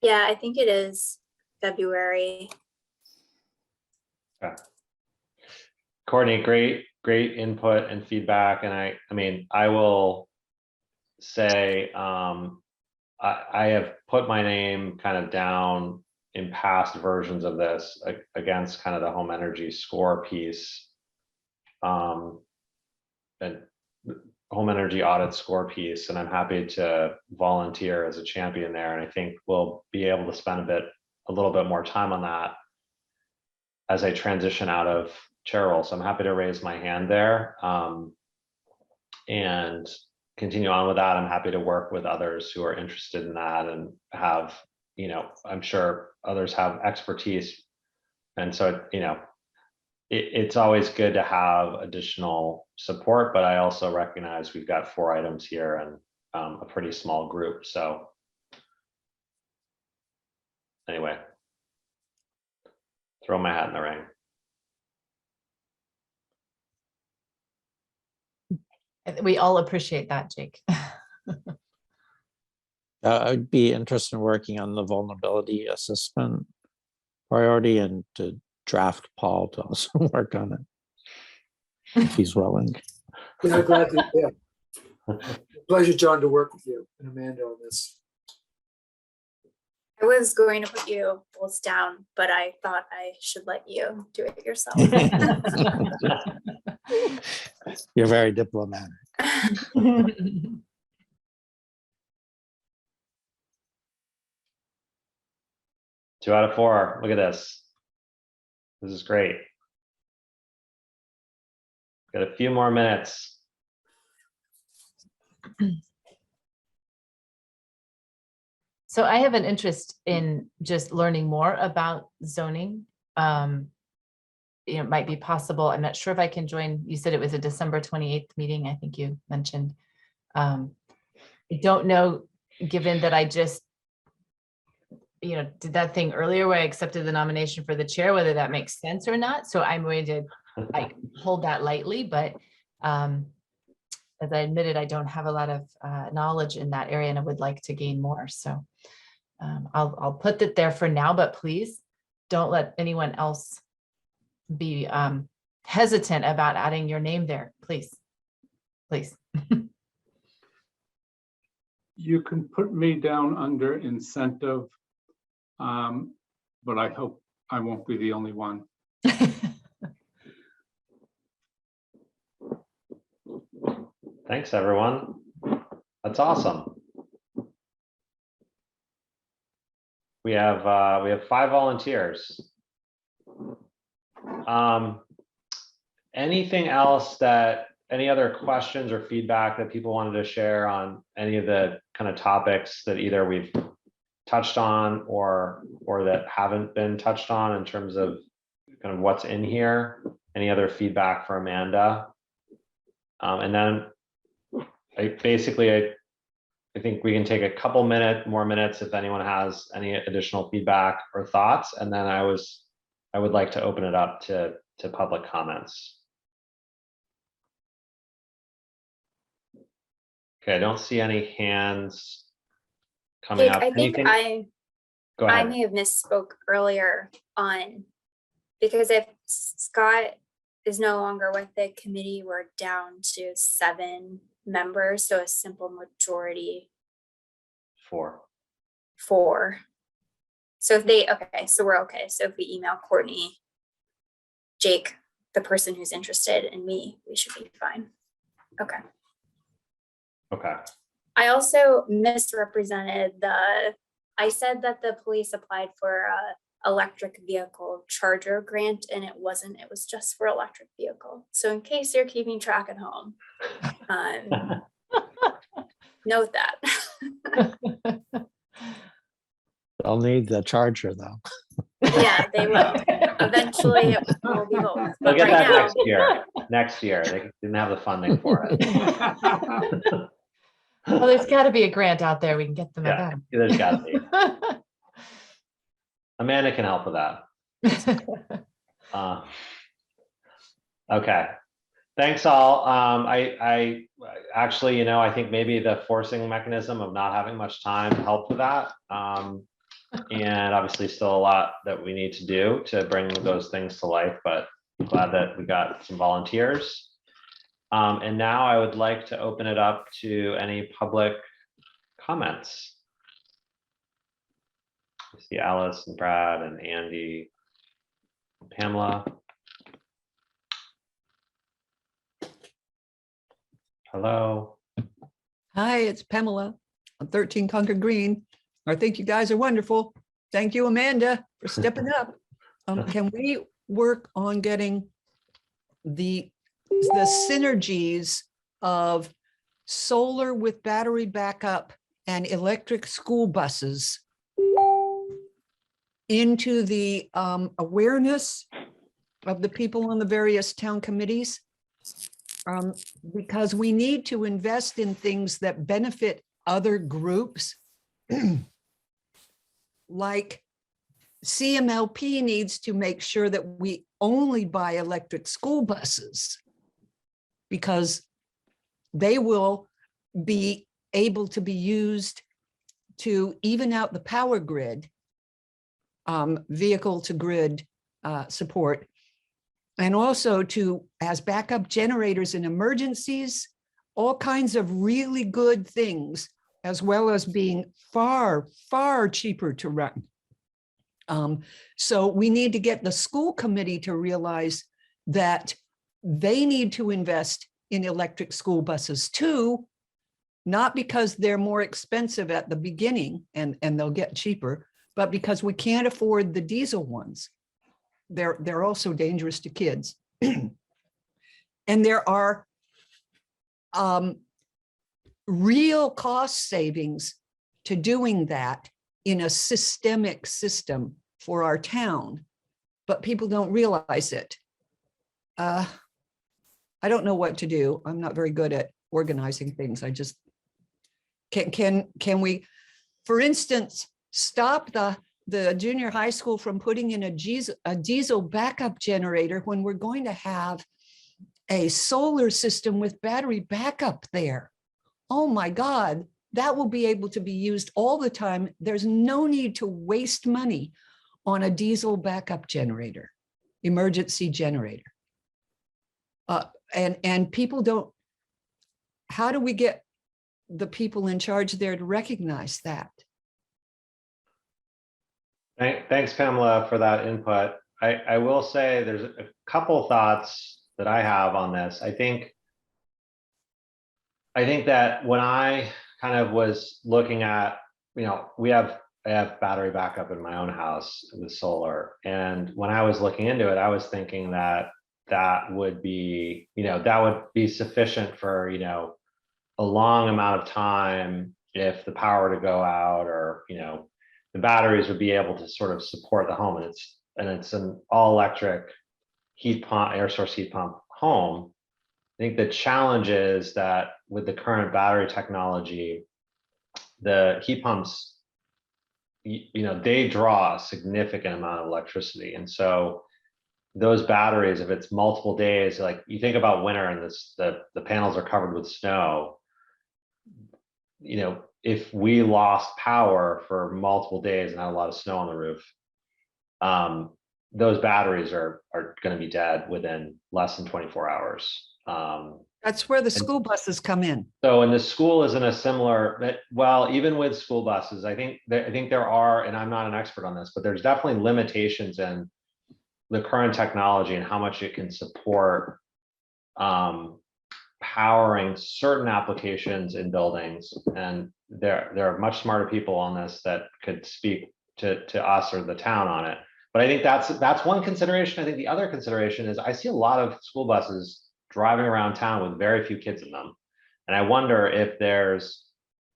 Yeah, I think it is February.
Yeah. Courtney, great input and feedback. And I will say, I have put my name kind of down in past versions of this against kind of the home energy score piece, and home energy audit score piece. And I'm happy to volunteer as a champion there. And I think we'll be able to spend a little bit more time on that as I transition out of chair role. So I'm happy to raise my hand there and continue on with that. I'm happy to work with others who are interested in that and have, I'm sure others have expertise. And so, it's always good to have additional support, but I also recognize we've got 4 items here and a pretty small group. So anyway, throw my hat in the ring.
We all appreciate that, Jake.
I'd be interested in working on the vulnerability assessment priority and to draft Paul to also work on it if he's willing.
Yeah, glad to, yeah. Pleasure, John, to work with you and Amanda on this.
I was going to put you both down, but I thought I should let you do it yourself.
You're very diplomatic.
2 out of 4. Look at this. This is great. Got a few more minutes.
So I have an interest in just learning more about zoning. It might be possible. I'm not sure if I can join. You said it was a December 28th meeting, I think you mentioned. I don't know, given that I just, did that thing earlier where I accepted the nomination for the chair, whether that makes sense or not. So I'm going to hold that lightly, but as I admitted, I don't have a lot of knowledge in that area and I would like to gain more. So I'll put it there for now, but please don't let anyone else be hesitant about adding your name there, please. Please.
You can put me down under incentive, but I hope I won't be the only one.
Thanks, everyone. That's awesome. We have 5 volunteers. Anything else any other questions or feedback that people wanted to share on any of the kind of topics that either we've touched on or that haven't been touched on in terms of kind of what's in here? Any other feedback for Amanda? And then I think we can take a couple more minutes if anyone has any additional feedback or thoughts, and then I would like to open it up to public comments. Okay, I don't see any hands coming
Jake,
up.
I think
Go
I
ahead.
may have misspoke earlier on, because if Scott is no longer with the committee, we're down to 7 members, so a simple majority
4.
4. So so we're okay. So if we email Courtney, Jake, the person who's interested, and me, we should be fine. Okay.
Okay.
I also misrepresented I said that the police applied for a electric vehicle charger grant, and it wasn't. It was just for electric vehicle. So in case you're keeping track at home, note that.
They'll need the charger though.
Yeah, they will. Eventually it will be both.
They'll
But
get
right
that
now,
next year. Next year. They didn't have the funding for it.
Well, there's got to be a grant out there. We can get them
Yeah, there's gotta be. Amanda can help with that. Okay. Thanks all. I actually, I think maybe the forcing mechanism of not having much time helped with that. And obviously still a lot that we need to do to bring those things to life, but I'm glad that we got some volunteers. And now I would like to open it up to any public comments. I see Alice and Brad and Andy, Pamela. Hello.
Hi, it's Pamela on 13 Concord Green. I think you guys are wonderful. Thank you, Amanda, for stepping up. Can we work on getting the synergies of solar with battery backup and electric school buses into the awareness of the people on the various town committees? Because we need to invest in things that benefit other groups. Like CMLP needs to make sure that we only buy electric school buses because they will be able to be used to even out the power grid, vehicle to grid support, and also to, as backup generators in emergencies, all kinds of really good things, as well as being far, far cheaper to run. So we need to get the school committee to realize that they need to invest in electric school buses too, not because they're more expensive at the beginning and they'll get cheaper, but because we can't afford the diesel ones. They're also dangerous to kids. And there are real cost savings to doing that in a systemic system for our town, but people don't realize it. I don't know what to do. I'm not very good at organizing things. I just can we, for instance, stop the junior high school from putting in a diesel backup generator when we're going to have a solar system with battery backup there? Oh my God, that will be able to be used all the time. There's no need to waste money on a diesel backup generator, emergency generator. And people don't, how do we get the people in charge there to recognize that?
Thanks, Pamela, for that input. I will say there's a couple thoughts that I have on this. I think that when I kind of was looking at, I have battery backup in my own house with solar. And when I was looking into it, I was thinking that would be, that would be sufficient for, a long amount of time if the power were to go out, or, the batteries would be able to sort of support the home. And it's an all electric heat pump, air source heat pump home. I think the challenge is that with the current battery technology, the heat pumps, they draw a significant amount of electricity. And so those batteries, if it's multiple days, like you think about winter and the panels are covered with snow, if we lost power for multiple days and had a lot of snow on the roof, those batteries are going to be dead within less than 24 hours.
That's where the school buses come in.
So, and the school is in a similar, well, even with school buses, I think there are, and I'm not an expert on this, but there's definitely limitations in the current technology and how much it can support powering certain applications in buildings. And there are much smarter people on this that could speak to us or the town on it. But I think that's one consideration. I think the other consideration is I see a lot of school buses driving around town with very few kids in them. And I wonder if there's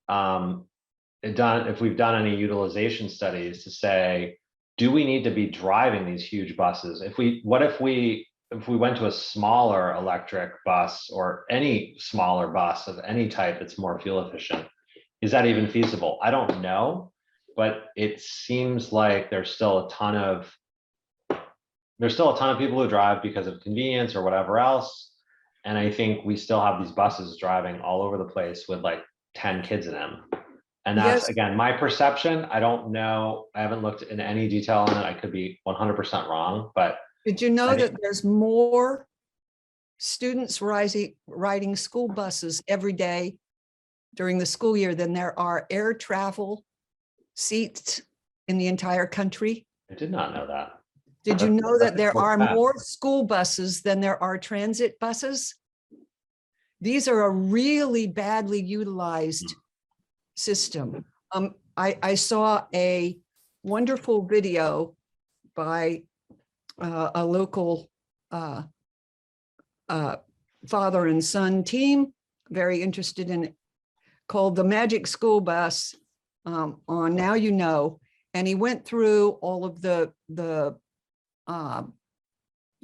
if we've done any utilization studies to say, do we need to be driving these huge buses? What if we went to a smaller electric bus or any smaller bus of any type that's more fuel efficient? Is that even feasible? I don't know, but it seems like there's still a ton of people who drive because of convenience or whatever else. And I think we still have these buses driving all over the place with like 10 kids in them. And that's,
Yes.
again, my perception. I don't know. I haven't looked in any detail on it. I could be 100% wrong, but
Did you know
I
that there's more students riding school buses every day during the school year than there are air travel seats in the entire country?
I did not know that.
Did you know that there are
What's that?
more school buses than there are transit buses? These are a really badly utilized system. I saw a wonderful video by a local father and son team, very interested in it, called The Magic School Bus on Now You Know. And he went through all of the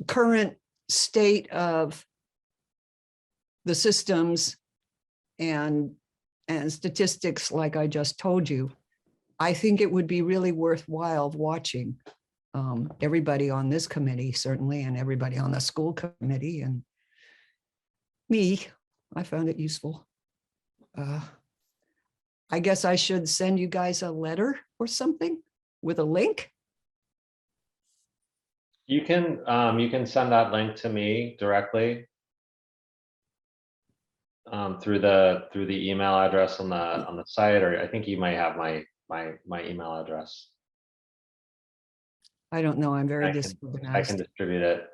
current state of the systems and statistics like I just told you. I think it would be really worthwhile watching everybody on this committee, certainly, and everybody on the school committee, and me. I found it useful. I guess I should send you guys a letter or something with a link.
You can send that link to me directly through the email address on the site, or I think you might have my email address.
I don't know. I'm very
I can
disorganized.
distribute it.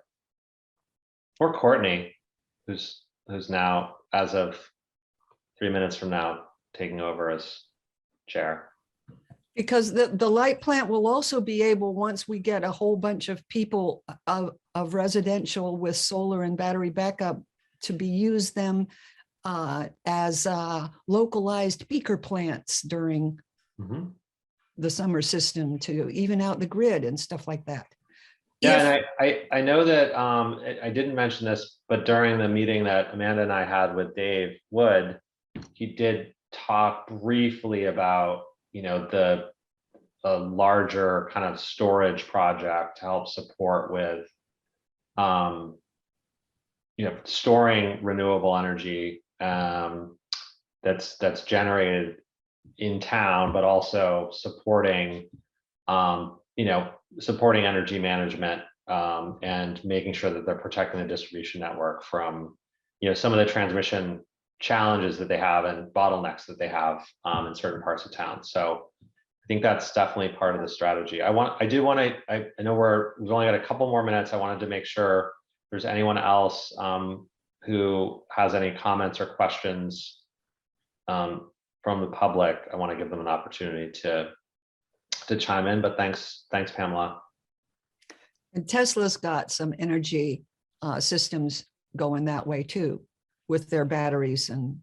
Or Courtney, who's now, as of 3 minutes from now, taking over as chair.
Because the light plant will also be able, once we get a whole bunch of people of residential with solar and battery backup, to be use them as localized beaker plants during the summer system to even out the grid and stuff like that.
Yeah, and I know that I didn't mention this, but during the meeting that Amanda and I had with Dave Wood, he did talk briefly about, the larger kind of storage project to help support with, storing renewable energy that's generated in town, but also supporting, supporting energy management and making sure that they're protecting the distribution network from, some of the transmission challenges that they have and bottlenecks that they have in certain parts of town. So I think that's definitely part of the strategy. I know we've only got a couple more minutes. I wanted to make sure if there's anyone else who has any comments or questions from the public. I want to give them an opportunity to chime in, but thanks, Pamela.
And Tesla's got some energy systems going that way too, with their batteries and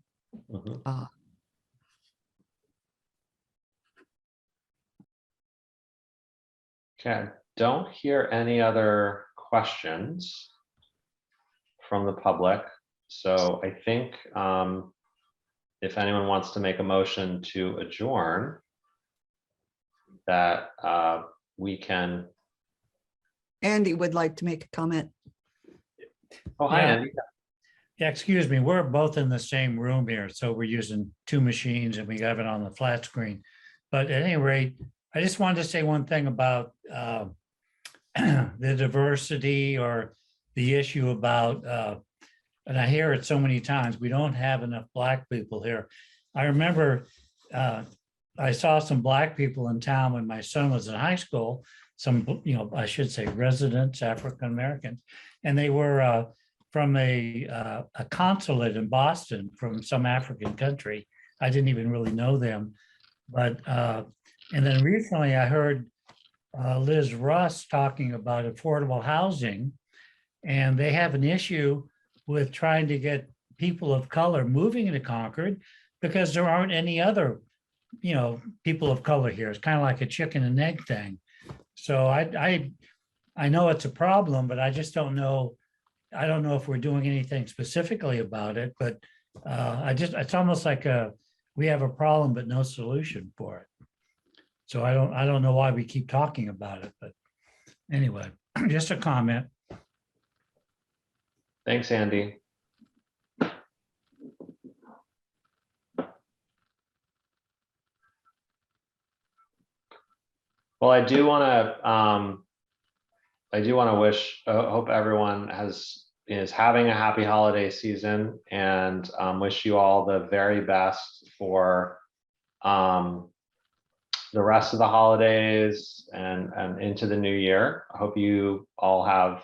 Mhm. Okay, don't hear any other questions from the public. So I think if anyone wants to make a motion to adjourn, that we can.
Andy would like to make a comment.
Oh, hi,
Yeah.
Andy.
Yeah, excuse me, we're both in the same room here, so we're using two machines and we have it on the flat screen. But at any rate, I just wanted to say one thing about the diversity or the issue about, and I hear it so many times, we don't have enough Black people here. I remember I saw some Black people in town when my son was in high school, some, I should say residents, African Americans, and they were from a consulate in Boston from some African country. I didn't even really know them. But, and then recently I heard Liz Russ talking about affordable housing, and they have an issue with trying to get people of color moving into Concord because there aren't any other, people of color here. It's kind of like a chicken and egg thing. So I know it's a problem, but I just don't know. I don't know if we're doing anything specifically about it, but it's almost like we have a problem, but no solution for it. So I don't know why we keep talking about it, but anyway, just a comment.
Thanks, Andy. Well, I do want to wish, hope everyone is having a happy holiday season, and wish you all the very best for the rest of the holidays and into the new year. I hope you all have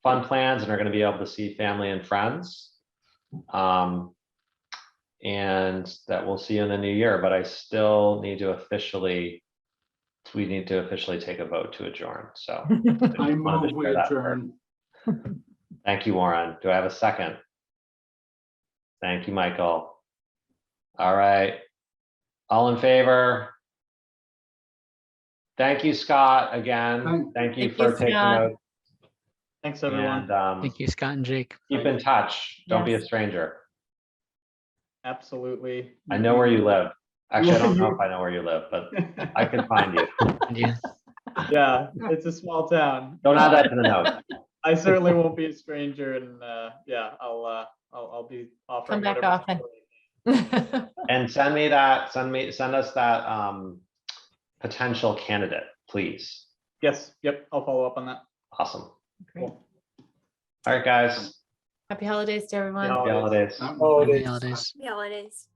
fun plans and are going to be able to see family and friends. And that we'll see you in the new year, but I still need to officially take a vote to adjourn. So
I move we adjourn.
Thank you, Warren. Do I have a second? Thank you, Michael. All right. All in favor? Thank you, Scott, again. Thank you for taking notes.
Thanks, everyone.
And
Thank you, Scott and Jake.
keep in touch. Don't be a
Yes.
stranger.
Absolutely.
I know where you live. Actually, I don't know if I know where you live, but I can find you.
Yeah.
Yeah, it's a small town.
Don't add that to the note.
I certainly won't be a stranger, and yeah, I'll be offering.
Come back
whatever
often.
And send us that potential candidate, please.
Yes, yep, I'll follow up on that.
Awesome.
Great.
All right, guys.
Happy holidays to everyone.
Yeah.
Happy holidays.
Holidays.
Happy holidays.
Yeah, it is.